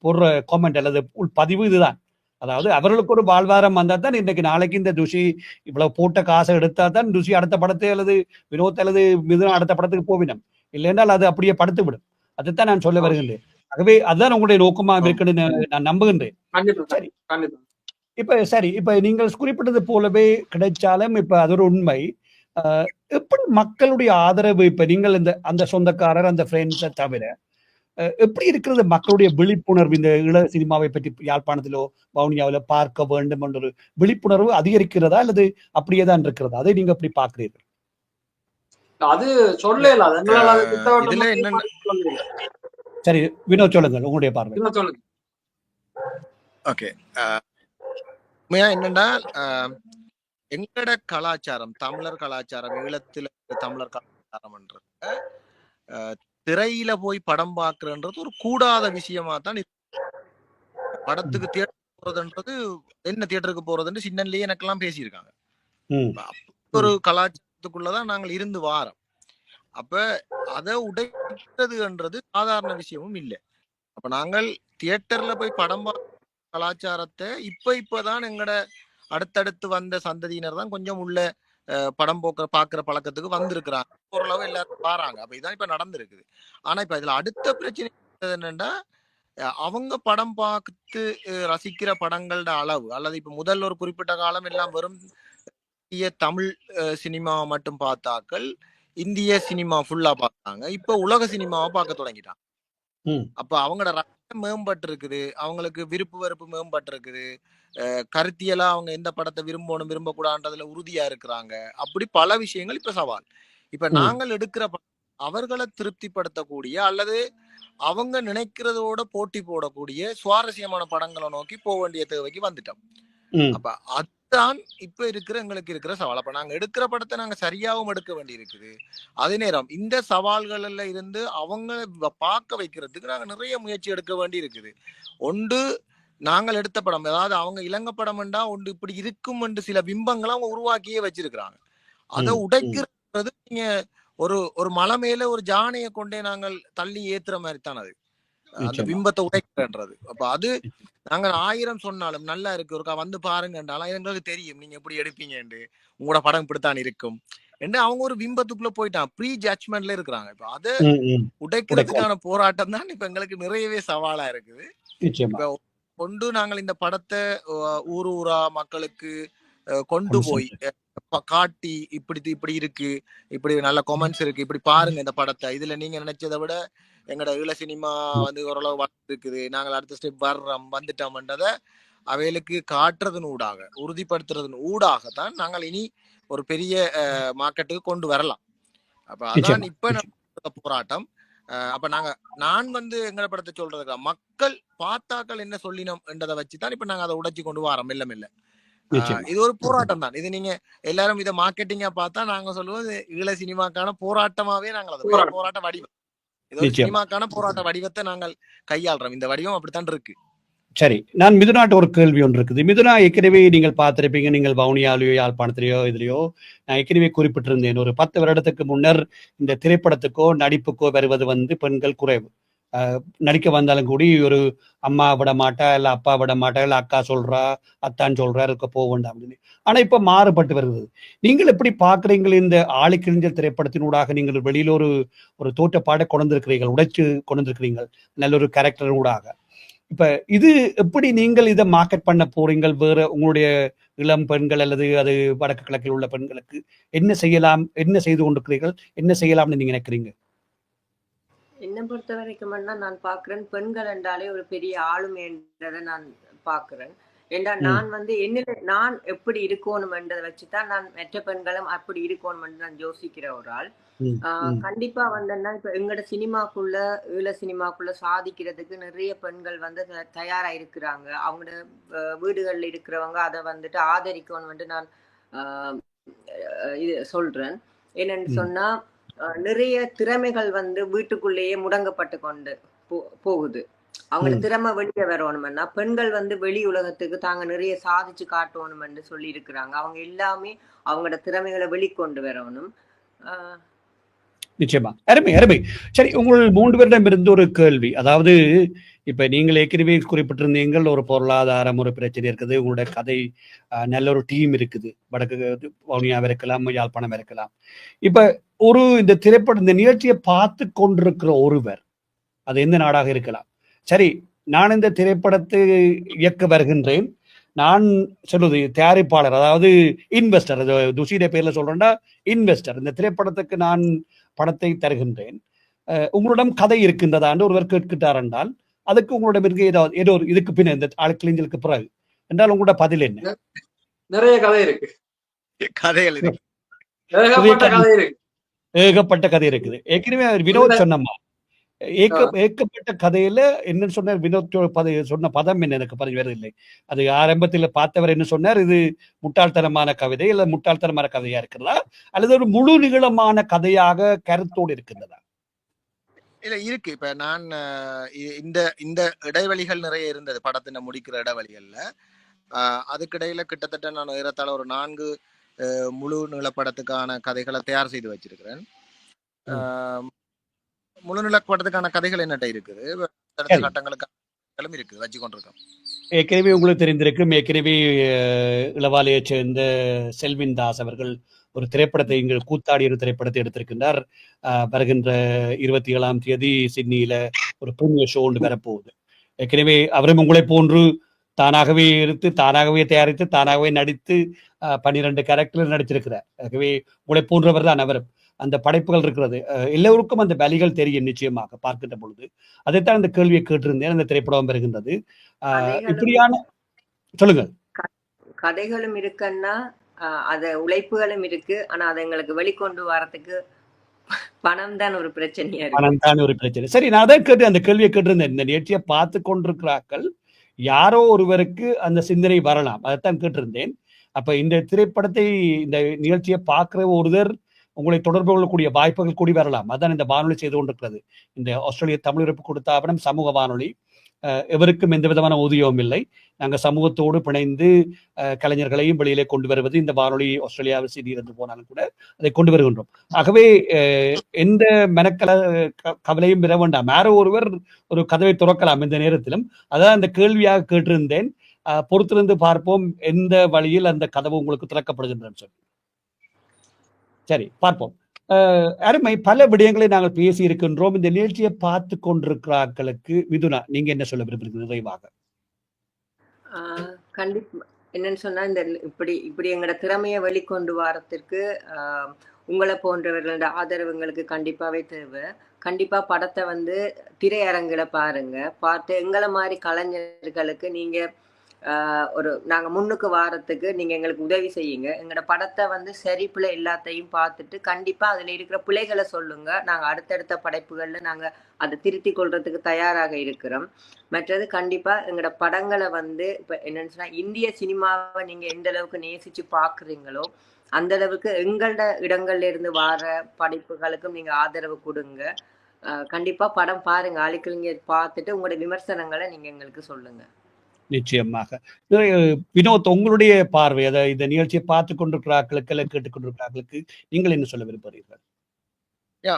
போடுற காமெண்ட் அல்லது பதிவு இதுதான். அதாவது அவர்களுக்கு ஒரு வாழ்வாரம் வந்தா தான் இன்னைக்கு நாளைக்கு இந்த துஷி இவ்வளவு போட்ட காசை எடுத்தா தான் துஷி அடுத்த படத்தை அல்லது வினோத் அல்லது மிதுனா அடுத்த படத்துக்கு போவினம். இல்லைன்றால் அது அப்படியே படுத்து விடும். அதுதான் நான் சொல்ல வருகின்றேன். ஆகவே அதுதான் உங்களுடைய நோக்கமாக இருக்குன்னு நான் நம்புகின்றேன். சரி, இப்ப நீங்கள் குறிப்பிட்டது போலவே கிடைச்சாலும் இப்ப அது ஒரு உண்மை. எப்படி மக்களுடைய ஆதரவு இப்ப நீங்கள் அந்த சொந்தக்காரர் அந்த ஃப்ரெண்ட்ஸை தவிர எப்படி இருக்கிறது மக்களுடைய விழிப்புணர்வு இந்த இள சினிமாவை பற்றி யாழ்ப்பாணத்திலோ வவுனியாவிலோ பார்க்க வேண்டும் என்ற ஒரு விழிப்புணர்வு அதிகரிக்கிறதா அல்லது அப்படியே தான் இருக்கிறதா? அதை நீங்க எப்படி பாக்குறீர்கள்? அது சொல்லல. சரி, வினோத் சொல்லுங்கள் உங்களுடைய பார்வை. ஓகே, என்னன்னா எங்கட கலாச்சாரம், தமிழர் கலாச்சாரம், ஈழத்துல தமிழர் கலாச்சாரம்ன்றது திரையில போய் படம் பாக்குறன்றது ஒரு கூடாத விஷயமா தான். படத்துக்கு தியேட்டர் போறதுன்றது என்ன, தியேட்டருக்கு போறதுன்னு சின்னன்லயே எனக்கெல்லாம் பேசியிருக்காங்க. ஒரு கலாச்சாரத்துக்குள்ளதான் நாங்கள் இருந்து வாரோம். அப்ப அதை உடைக்கிறதுன்றது சாதாரண விஷயமும் இல்லை. அப்ப நாங்கள் தியேட்டர்ல போய் படம் கலாச்சாரத்தை இப்பதான் எங்கட அடுத்தடுத்து வந்த சந்ததியினர் தான் கொஞ்சம் உள்ள படம் பாக்குற பழக்கத்துக்கு வந்திருக்கிறாங்க. ஓரளவு எல்லாரும் பாறாங்க. அப்ப இதான் இப்ப நடந்திருக்குது. ஆனா இப்ப இதுல அடுத்த பிரச்சனை என்னன்னா, அவங்க படம் பார்த்து ரசிக்கிற படங்களோட அளவு, அல்லது இப்ப முதல் ஒரு குறிப்பிட்ட காலம் எல்லாம் வெறும் தமிழ் சினிமா மட்டும் பார்த்தாக்கள் இந்திய சினிமா ஃபுல்லா பார்த்தாங்க. இப்ப உலக சினிமாவை பார்க்க தொடங்கிட்டாங்க. அப்ப அவங்களோட ரசம் மேம்பட்டு இருக்குது, அவங்களுக்கு விருப்பு வெறுப்பு மேம்பட்டு இருக்குது, கருத்தியலா அவங்க எந்த படத்தை விரும்பணும் விரும்பக்கூடாதுன்றதுல உறுதியா இருக்கிறாங்க. அப்படி பல விஷயங்கள் இப்ப சவால். இப்ப நாங்கள் எடுக்கிற அவர்களை திருப்திப்படுத்தக்கூடிய அல்லது அவங்க நினைக்கிறதோட போட்டி போடக்கூடிய சுவாரஸ்யமான படங்களை நோக்கி போக வேண்டிய தேவைக்கு வந்துட்டோம். அப்ப அதுதான் இப்ப எங்களுக்கு இருக்கிற சவால். அப்ப நாங்க எடுக்கிற படத்தை நாங்க சரியாகவும் எடுக்க வேண்டி இருக்குது. அதே நேரம் இந்த சவால்கள்ல இருந்து அவங்க பார்க்க வைக்கிறதுக்கு நாங்க நிறைய முயற்சி எடுக்க வேண்டி இருக்குது. ஒன்று, நாங்கள் எடுத்த படம், அதாவது அவங்க இலங்கை படம்ண்டா ஒன்று இப்படி இருக்கும் என்று சில பிம்பங்களை அவங்க உருவாக்கியே வச்சிருக்கிறாங்க. அதை உடைக்கிறது நீங்க ஒரு மலை மேல ஒரு ஜானையை கொண்டே நாங்கள் தள்ளி ஏத்துற மாதிரி தான் அது, அந்த பிம்பத்தை உடைக்கிறன்றது. அப்ப அது நாங்க 1000 சொன்னாலும் நல்லா இருக்கு, ஒருக்கா வந்து பாருங்கன்றாலும் எங்களுக்கு தெரியும் நீங்க எப்படி எடுப்பீங்கன்னு, உங்களோட படம் இப்படித்தான் இருக்கும் என்று அவங்க ஒரு பிம்பத்துக்குள்ள போயிட்டான், ப்ரீ ஜட்ஜ்மெண்ட்ல இருக்கிறாங்க. இப்ப அதை உடைக்கிறதுக்கான போராட்டம் தான் இப்ப எங்களுக்கு நிறையவே சவாலா இருக்குது. இப்ப கொண்டு நாங்கள் இந்த படத்தை ஊரா மக்களுக்கு கொண்டு போய் காட்டி இப்படி இருக்கு, இப்படி நல்ல கமெண்ட்ஸ் இருக்கு, இப்படி பாருங்க இந்த படத்தை, இதுல நீங்க நினைச்சதை விட எங்கட ஈழ சினிமா வந்து ஓரளவு இருக்குது, நாங்கள் அடுத்த ஸ்டெப் வந்துட்டோம்ன்றதை அவைகளுக்கு காட்டுறதன் ஊடாக, உறுதிப்படுத்துறதன் ஊடாகத்தான் நாங்கள் இனி ஒரு பெரிய மார்க்கெட்டுக்கு கொண்டு வரலாம். அப்ப அதான் இப்ப போராட்டம். அப்ப நான் வந்து எங்கட படத்தை சொல்றதுக்கா மக்கள் பார்த்தாக்கள் என்ன சொல்லினோம் என்றதை வச்சுதான் இப்ப நாங்க அதை உடைச்சு கொண்டு வரோம் மெல்ல மெல்ல. இது ஒரு போராட்டம் தான். இது நீங்க எல்லாரும் இதை மார்க்கெட்டிங்கா பார்த்தா நாங்க சொல்லுவோம் ஈழ சினிமாக்கான போராட்டமாவே நாங்கள் போராட்ட வடிவம், இது ஒரு சினிமாக்கான போராட்ட வடிவத்தை நாங்கள் கையாளுறோம். இந்த வடிவம் அப்படித்தான் இருக்கு. சரி, நான் மிதுனாட்ட ஒரு கேள்வி ஒன்று இருக்குது. மிதுனா, ஏற்கனவே நீங்கள் பார்த்திருப்பீங்க, நீங்கள் வவுனியாலையோ யாழ்ப்பாணத்திலேயோ இதுலையோ நான் ஏற்கனவே குறிப்பிட்டிருந்தேன், ஒரு 10 வருடத்துக்கு முன்னர் இந்த திரைப்படத்துக்கோ நடிப்புக்கோ வருவது வந்து பெண்கள் குறைவு. நடிக்க வந்தாலும் கூடி ஒரு அம்மா விட மாட்டா, இல்ல அப்பா விட மாட்டா, இல்ல அக்கா சொல்றா, அத்தான் சொல்றா, இருக்க போக வேண்டாம் அப்படின்னு. ஆனா இப்ப மாறுபட்டு வருகிறது. நீங்கள் எப்படி பாக்குறீங்கள் இந்த ஆழிக்கிழிஞ்சல் திரைப்படத்தினூடாக நீங்கள் வெளியில ஒரு தோற்றப்பாடை கொண்டிருக்கிறீர்கள், உடைச்சு கொண்டிருக்கிறீர்கள் நல்ல ஒரு கேரக்டர் ஊடாக. இப்ப இது எப்படி நீங்கள் இதை மார்க்கெட் பண்ண போறீங்கள்? வேற உங்களுடைய இளம் பெண்கள் அல்லது அது வடக்கு கிழக்கில் உள்ள பெண்களுக்கு என்ன செய்யலாம், என்ன செய்து கொண்டிருக்கிறீர்கள், என்ன செய்யலாம்னு நீங்க நினைக்கிறீங்க? என்னை பொறுத்த வரைக்கும் நான் பாக்குறேன், பெண்கள் என்றாலே ஒரு பெரிய ஆளுமை என்றதை நான் பாக்குறேன். ஏண்டா நான் வந்து நான் எப்படி இருக்கணும் என்றதை வச்சுதான் நான் மற்ற பெண்களும் அப்படி இருக்கணும் என்று நான் யோசிக்கிற ஒரு ஆள். கண்டிப்பா வந்தேன்னா இப்ப எங்கட சினிமாக்குள்ள ஈழ சினிமாக்குள்ள சாதிக்கிறதுக்கு நிறைய பெண்கள் வந்து தயாரா இருக்கிறாங்க. அவங்களோட வீடுகள்ல இருக்கிறவங்க அதை வந்துட்டு ஆதரிக்கணும் நான் இது சொல்றேன். என்னன்னு சொன்னா நிறைய திறமைகள் வந்து வீட்டுக்குள்ளேயே முடங்கப்பட்டு கொண்டு போகுது. அவங்களோட திறமை வெளியே வரணும்னா பெண்கள் வந்து வெளி உலகத்துக்கு தாங்க நிறைய சாதிச்சு காட்டணும்னு சொல்லி இருக்கிறாங்க. அவங்க எல்லாமே அவங்களோட திறமைகளை வெளிக்கொண்டு வரணும். நிச்சயமா. அருமை, அருமை. சரி, உங்கள் 3 பேரிடம் இருந்து ஒரு கேள்வி. அதாவது இப்ப நீங்கள் ஏற்கனவே குறிப்பிட்டிருந்தீங்கள், ஒரு பொருளாதாரம் ஒரு பிரச்சனை இருக்குது. உங்களோட கதை நல்ல ஒரு டீம் இருக்குது. வடக்கு வவுனியாவா இருக்கலாம், யாழ்ப்பாணம் இருக்கலாம். இப்ப இந்த திரைப்படம் இந்த நிகழ்ச்சியை பார்த்து கொண்டிருக்கிற ஒருவர், அது எந்த நாடாக இருக்கலாம். சரி, நான் இந்த திரைப்படத்தை இயக்க வருகின்றேன். நான் சொல்லுது தயாரிப்பாளர், அதாவது இன்வெஸ்டர், துஷீட பேர்ல சொல்றேன்டா, இன்வெஸ்டர். இந்த திரைப்படத்துக்கு நான் பணத்தை தருகின்றேன். உங்களிடம் கதை இருக்கின்றதான்னு ஒருவர் கேட்கிட்டார் என்றால், அதுக்கு உங்களிடம் இருக்க ஏதோ இதுக்கு பின்ன இந்த ஆளுக்கிழிஞ்சலுக்கு பிறகு என்றால் உங்களோட பதில் என்ன? நிறைய கதை இருக்கு, கதைகள் இருக்கு, ஏகப்பட்ட கதை இருக்குது. ஏற்கனவே வினோத் சொன்னம்மா, ஏக்கப்பட்ட கதையில என்ன சொன்னார் வினோத் சொன்ன பதம் என்ன எனக்கு பதில் வேறு இல்லை. அது ஆரம்பத்தில் பார்த்தவர் என்ன சொன்னார், இது முட்டாள்தனமான கவிதை இல்ல முட்டாள்தனமான கதையா இருக்கிறதா அல்லது ஒரு முழு நிகழமான கதையாக கருத்தோடு இருக்கின்றதா? இல்ல இருக்கு. இப்ப நான் இந்த இந்த இடைவெளிகள் நிறைய இருந்தது படத்தின முடிக்கிற இடைவெளிகள்ல. அதுக்கிடையில கிட்டத்தட்ட நான் ஏறத்தாழ ஒரு 4 முழு நிலப்படத்துக்கான கதைகளை தயார் செய்து வச்சிருக்கிறேன். முழு நிலப்படத்துக்கான கதைகள் என்னட்ட இருக்குது, கட்டங்களுக்கும் இருக்குது, வச்சு கொண்டிருக்கோம். ஏற்கனவே உங்களுக்கு தெரிந்திருக்கும், ஏற்கனவே இளவாலையை சேர்ந்த செல்வின் தாஸ் அவர்கள் ஒரு திரைப்படத்தை இங்கு கூத்தாடி ஒரு திரைப்படத்தை எடுத்திருக்கின்றார். வருகின்ற 27ஆம் தேதி சிட்னியில ஒரு பிரீமியர் ஷோ ஒன்று வரப்போகுது. ஏற்கனவே அவரும் உங்களை போன்று தானாகவே எடுத்து தானாகவே தயாரித்து தானாகவே நடித்து 12 கேரக்டர் நடிச்சிருக்கிறார். ஆகவே உங்களை போன்றவர் தான் அவர். அந்த படைப்புகள் இருக்கிறது, எல்லோருக்கும் அந்த வலிகள் தெரியும் நிச்சயமாக பார்க்கின்ற பொழுது. அதைத்தான் இந்த கேள்வியை கேட்டிருந்தேன். அந்த திரைப்படம் வருகின்றது. இப்படியான சொல்லுங்க. கதைகளும் இருக்குன்னா அத உழைப்புகளும் இருக்கு. ஆனா அதை எங்களுக்கு வெளிக்கொண்டு வரதுக்கு பணம் தான் ஒரு பிரச்சனையா இருக்கு. பணம் தான் ஒரு பிரச்சனை. சரி, நான் அதான் கேட்டு அந்த கேள்வியை கேட்டிருந்தேன். இந்த நிகழ்ச்சியை பார்த்து கொண்டிருக்கிறார்கள், யாரோ ஒருவருக்கு அந்த சிந்தனை வரலாம், அதைத்தான் கேட்டிருந்தேன். அப்ப இந்த திரைப்படத்தை இந்த நிகழ்ச்சியை பார்க்கிற ஒருவர் உங்களை தொடர்பு கொள்ளக்கூடிய வாய்ப்புகள் கூடி வரலாம். அதான் இந்த வானொலி செய்து கொண்டிருக்கிறது. இந்த ஆஸ்திரேலிய தமிழ் கொடுத்தாபனம் சமூக வானொலி. எவருக்கும் எந்த விதமான ஊதியமும் இல்லை. நாங்கள் சமூகத்தோடு பிணைந்து கலைஞர்களையும் வெளியிலே கொண்டு வருவது இந்த வானொலி. ஆஸ்திரேலியாவில் சிடி இருந்து போனாலும் கூட அதை கொண்டு வருகின்றோம். ஆகவே எந்த கவலையும் பெற வேண்டாம். யாரோ ஒருவர் ஒரு கதவை துறக்கலாம் இந்த நேரத்திலும். அதான் அந்த கேள்வியாக கேட்டிருந்தேன். பொறுத்திருந்து பார்ப்போம் எந்த வழியில் அந்த கதவு உங்களுக்கு திறக்கப்படுகின்றன்னு சொல்லி. சரி, பார்ப்போம். அருமை. பல விடயங்களை நாங்கள் பேசி இருக்கின்றோம். இந்த நிகழ்ச்சியை பார்த்து கொண்டிருக்கிறார்களுக்கு மிதுனா, நீங்க என்ன சொல்ல விரும்புறீங்க நிறைவாக? கண்டிப்பா என்னன்னு சொன்னா, இந்த இப்படி எங்களோட திறமையை வெளிக்கொண்டு வரத்திற்கு உங்களை போன்றவர்களோட ஆதரவு எங்களுக்கு கண்டிப்பாவே தேவை. கண்டிப்பா படத்தை வந்து திரையரங்குல பாருங்க. பார்த்து எங்களை மாதிரி கலைஞர்களுக்கு நீங்க நாங்க முன்னுக்கு வாரத்துக்கு நீங்க எங்களுக்கு உதவி செய்யுங்க. எங்களோட படத்தை வந்து சரி பிள்ளை எல்லாத்தையும் பார்த்துட்டு கண்டிப்பா அதுல இருக்கிற பிள்ளைகளை சொல்லுங்க. நாங்க அடுத்தடுத்த படைப்புகள்ல நாங்க அதை திருத்தி கொள்றதுக்கு தயாராக இருக்கிறோம். மற்றது கண்டிப்பா எங்களோட படங்களை வந்து இப்ப என்னன்னு சொன்னா, இந்திய சினிமாவை நீங்க எந்த அளவுக்கு நேசிச்சு பாக்குறீங்களோ அந்த அளவுக்கு எங்களோட இடங்கள்ல இருந்து வார படைப்புகளுக்கும் நீங்க ஆதரவு கொடுங்க. கண்டிப்பா படம் பாருங்க. ஆளுக்கிழங்க பார்த்துட்டு உங்களோட விமர்சனங்களை நீங்க எங்களுக்கு சொல்லுங்க. நிச்சயமாக. வினோத், உங்களுடைய பார்வை, அதை இந்த நிகழ்ச்சியை பார்த்து கொண்டிருக்கிறார்களுக்கு அல்ல கேட்டுக்கொண்டிருக்கிறார்களுக்கு நீங்கள் என்ன சொல்ல விரும்புகிறீர்கள்?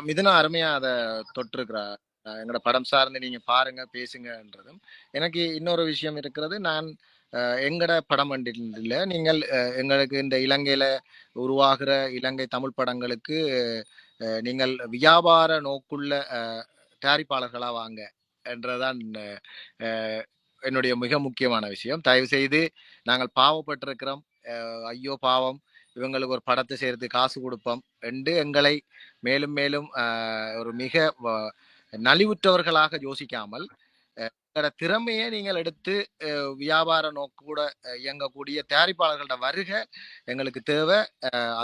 மிதுனா அருமையா அதை தொட்டிருக்கிறா. எங்களோட படம் சார்ந்து நீங்க பாருங்க பேசுங்கன்றதும். எனக்கு இன்னொரு விஷயம் இருக்கிறது, நான் எங்கட படம் இல்லை, நீங்கள் எங்களுக்கு இந்த இலங்கையில உருவாகிற இலங்கை தமிழ் படங்களுக்கு நீங்கள் வியாபார நோக்குள்ள தயாரிப்பாளர்களா வாங்க என்றதான் என்னுடைய மிக முக்கியமான விஷயம். தயவு செய்து, நாங்கள் பாவப்பட்டிருக்கிறோம், ஐயோ பாவம், இவங்களுக்கு ஒரு படத்தை சேர்த்து காசு கொடுப்போம் என்று எங்களை மேலும் மேலும் ஒரு மிக நலிவுற்றவர்களாக யோசிக்காமல் எங்களோட திறமையை நீங்கள் எடுத்து வியாபார நோக்கு கூட இயங்கக்கூடிய தயாரிப்பாளர்களோட வருகை எங்களுக்கு தேவை.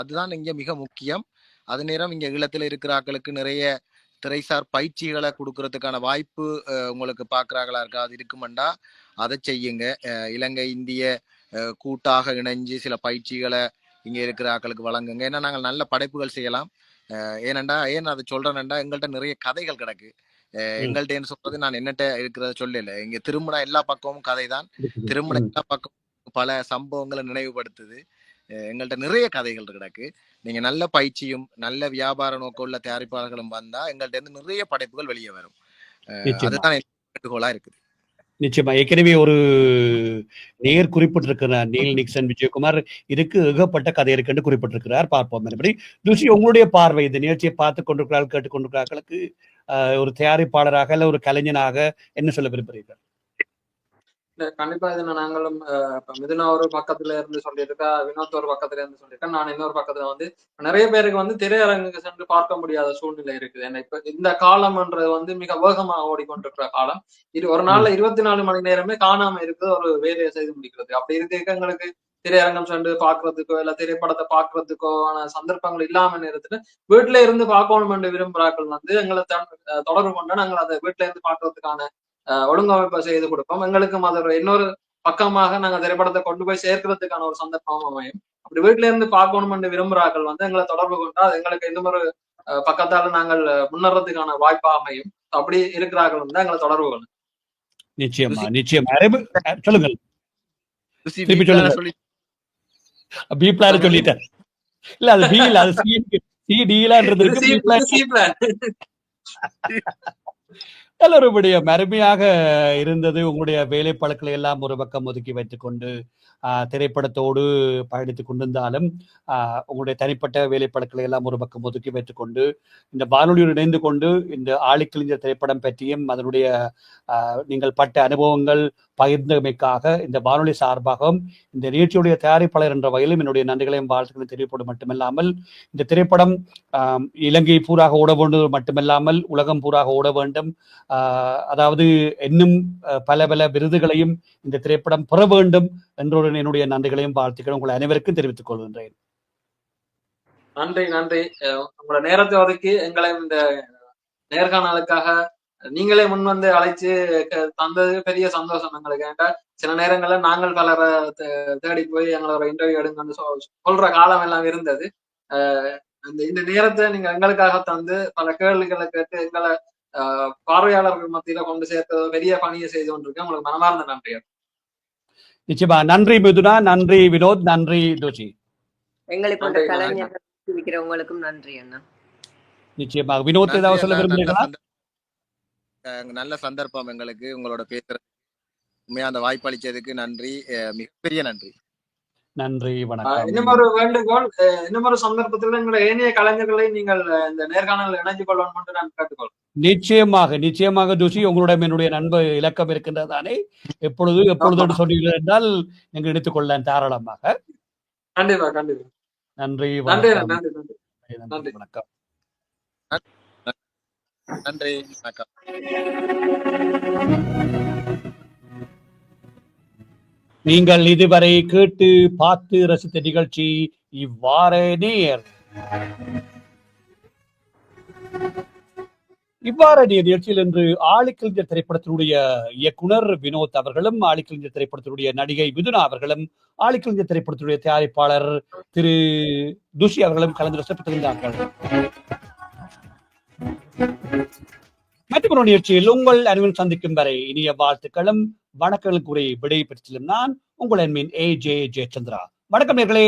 அதுதான் இங்க மிக முக்கியம். அது நேரம் இங்க ஈழத்தில் இருக்கிறார்களுக்கு நிறைய திரைசார் பயிற்சிகளை கொடுக்கறதுக்கான வாய்ப்பு உங்களுக்கு பார்க்குறாங்களா இருக்கா, அது இருக்குமெண்டா அதை செய்யுங்க. இலங்கை இந்திய கூட்டாக இணைஞ்சு சில பயிற்சிகளை இங்கே இருக்கிற ஆக்களுக்கு வழங்குங்க. ஏன்னா நாங்கள் நல்ல படைப்புகள் செய்யலாம். ஏனண்டா ஏன் அதை சொல்றேன்டா எங்கள்கிட்ட நிறைய கதைகள் கிடக்கு. எங்கள்கிட்ட சொல்றது நான் என்னட்ட இருக்கிறத சொல்லல. இங்க திருமணம் எல்லா பக்கமும் கதை தான். திருமணம் எல்லா பக்கமும் பல சம்பவங்களை நினைவுபடுத்துது. எங்கள்கிட்ட நிறைய கதைகள் கிடக்கு. நீங்க நல்ல பயிற்சியும் நல்ல வியாபார நோக்கம் உள்ள தயாரிப்பாளர்களும் வந்தா எங்கள்கிட்ட இருந்து நிறைய படைப்புகள் வெளியே வரும். அதுதான் வேண்டுகோளா இருக்குது. நிச்சயமா. ஏற்கனவே ஒரு நேர் குறிப்பிட்டிருக்கிறார், நீல் நிக்சன் விஜயகுமார், இதுக்கு ஏகப்பட்ட கதை இருக்குன்னு குறிப்பிட்டிருக்கிறார். பார்ப்போம். மறுபடி தூசி, உங்களுடைய பார்வை இந்த நிகழ்ச்சியை பார்த்து கொண்டிருக்கிறார்கள், கேட்டுக்கொண்டிருக்கிறார்களுக்கு ஒரு தயாரிப்பாளராக இல்ல ஒரு கலைஞனாக என்ன சொல்ல விரும்புகிறீர்கள்? கண்டிப்பா இதுல நாங்களும் மிதுனா ஒரு பக்கத்துல இருந்து சொல்லியிருக்கா, வினோத் ஒரு பக்கத்துல இருந்து சொல்லியிருக்கேன், நான் இன்னொரு பக்கத்துல வந்து நிறைய பேருக்கு வந்து திரையரங்குக்கு சென்று பார்க்க முடியாத சூழ்நிலை இருக்குது. ஏன்னா இப்ப இந்த காலம்ன்றது வந்து மிக வேகமாக ஓடிக்கொண்டிருக்கிற காலம். இது ஒரு நாள்ல 24 மணி நேரமே காணாம இருக்கிறது ஒரு வேலையை செய்து முடிக்கிறது. அப்படி இருக்க எங்களுக்கு திரையரங்கம் சென்று பாக்குறதுக்கோ இல்ல திரைப்படத்தை பாக்குறதுக்கோன சந்தர்ப்பங்கள் இல்லாம நேரத்துல வீட்டுல இருந்து பார்க்கணும் என்று விரும்புறாக்கள் வந்து எங்களை தொடர்பு கொண்டு நாங்கள் அதை வீட்டுல இருந்து பாக்குறதுக்கான ஒழுங்கமைப்பை செய்து கொடுப்போம். எங்களுக்கும் அது ஒரு இன்னொரு பக்கமாக நாங்க திரைப்படத்தை கொண்டு போய் சேர்க்கிறதுக்கான ஒரு சந்தர்ப்பம் அமையும். அப்படி வீட்டுல இருந்து பார்க்கணும் என்று விரும்புறாக்கள் வந்து எங்களை தொடர்பு கொண்டா அது எங்களுக்கு இன்னும் ஒரு பக்கத்தால நாங்கள் முன்னேறதுக்கான வாய்ப்பா அமையும். அப்படி இருக்கிறார்கள் வந்து எங்களை தொடர்பு கொள்ளும். நிச்சயமா நிச்சயமா. சொல்லுங்கள். சொல்லிட்டேன். இல்ல அது பி இல்ல, அது சி டீலான்றது இருக்கு. நல்லொருபடியும் அருமையாக இருந்தது. உங்களுடைய வேலை பழக்களை எல்லாம் ஒரு பக்கம் ஒதுக்கி வைத்துக் கொண்டு திரைப்படத்தோடு பயணித்துக் கொண்டிருந்தாலும் உங்களுடைய தனிப்பட்ட வேலை பழக்களை எல்லாம் ஒரு பக்கம் ஒதுக்கி வைத்துக் கொண்டு இந்த வானொலியோடு இணைந்து கொண்டு இந்த ஆழிக்கலிஞ்சர் திரைப்படம் பற்றியும் அதனுடைய நீங்கள் பட்ட அனுபவங்கள் பகிர்ந்தமைக்காக இந்த வானொலி சார்பாகவும் இந்த நிகழ்ச்சியுடைய தயாரிப்பாளர் என்ற வகையிலும் என்னுடைய நன்றிகளையும் வாழ்த்துக்களை தெரிவிப்பது மட்டுமில்லாமல் இந்த திரைப்படம் இலங்கை பூராக ஓட வேண்டும் மட்டுமில்லாமல் உலகம் பூராக ஓட வேண்டும், அதாவது இன்னும் பல பல விருதுகளையும் இந்த திரைப்படம் பெற வேண்டும் என்ற என்னுடைய நன்றிகளையும் வாழ்த்துக்களும் உங்கள் அனைவருக்கும் தெரிவித்துக் கொள்கின்றேன். நன்றி நன்றி. உங்களோட நேரத்தை ஒதுக்கி எங்களை இந்த நேர்காணலுக்காக நீங்களே முன் வந்து அழைச்சு தந்தது பெரிய சந்தோஷம் எங்களுக்கு. ஏன்டா சில நேரங்கள்ல நாங்கள் பலரை தேடி போய் எங்களோட இன்டர்வியூ எடுங்கன்னு சொல்ற காலம் எல்லாம் இருந்தது. இந்த நேரத்தை நீங்க எங்களுக்காக தந்து பல கேள்விகளை கேட்டு எங்களை பார்வையாளர்கள் மத்தியில கொண்டு சேர்த்தது பெரிய பணியை செய்து கொண்டிருக்கேன். உங்களுக்கு மனமார்ந்த நன்றி. நிச்சயமா. நன்றி மிதுனா, நன்றி வினோத், நன்றி தோஷி. எங்களை போன்ற கலைஞர்கள் இருக்கிறவங்களுக்கும் நன்றி அண்ணா. நிச்சயமாக. வினோத் ஏதாவது சொல்ல விரும்புகிறீங்களா? நல்ல சந்தர்ப்பம் எங்களுக்கு உங்களோட பேசுறது. உண்மையா அந்த வாய்ப்பு அளிச்சதுக்கு நன்றி, மிகப்பெரிய நன்றி. நன்றி, வணக்கம். இன்னும் ஒரு வேண்டுகோள், இன்னும் ஒரு சந்தர்ப்பத்தில் எங்களை ஏனைய கலைஞர்களை நீங்கள் இந்த நேர்காணலில் இணைஞ்சு கொள்ளணும் என்று நான் கேட்டுக்கொள். நிச்சயமாக நிச்சயமாக தோஷி, உங்களுடைய என்னுடைய நண்பர் இலக்கம் இருக்கின்றதானே, எப்பொழுது சொன்னீர்கள் என்றால் நீங்கள் எடுத்துக்கொள்ளலாம் தாராளமாக. கண்டிப்பா கண்டிப்பா. நன்றி, நன்றி வணக்கம். நன்றி நன்றி வணக்கம். நன்றி, வணக்கம். நீங்கள் இதுவரை கேட்டு பார்த்து ரசித்த நிகழ்ச்சி இவ்வாறு நேர் நிகழ்ச்சியில் இன்று ஆழிக்கலிஞ்சர் திரைப்படத்தினுடைய இயக்குனர் வினோத் அவர்களும் ஆழிக்கலிஞ்சர் திரைப்படத்தினுடைய நடிகை மிதுனா அவர்களும் ஆழிக்கலிஞ்சர் திரைப்படத்தினுடைய தயாரிப்பாளர் திரு துஷி அவர்களும் கலந்து ரசித்திருந்தார்கள். மற்றொரு நிகழ்ச்சியில் உங்கள் அனைவரும் சந்திக்கும் வரை இனிய வாழ்த்துக்களும் வணக்கங்கள் கூறி விடை பெற்றிலும் நான் உங்கள் அன்பின் AJ ஜெயச்சந்திரா. வணக்கம் நேர்களே.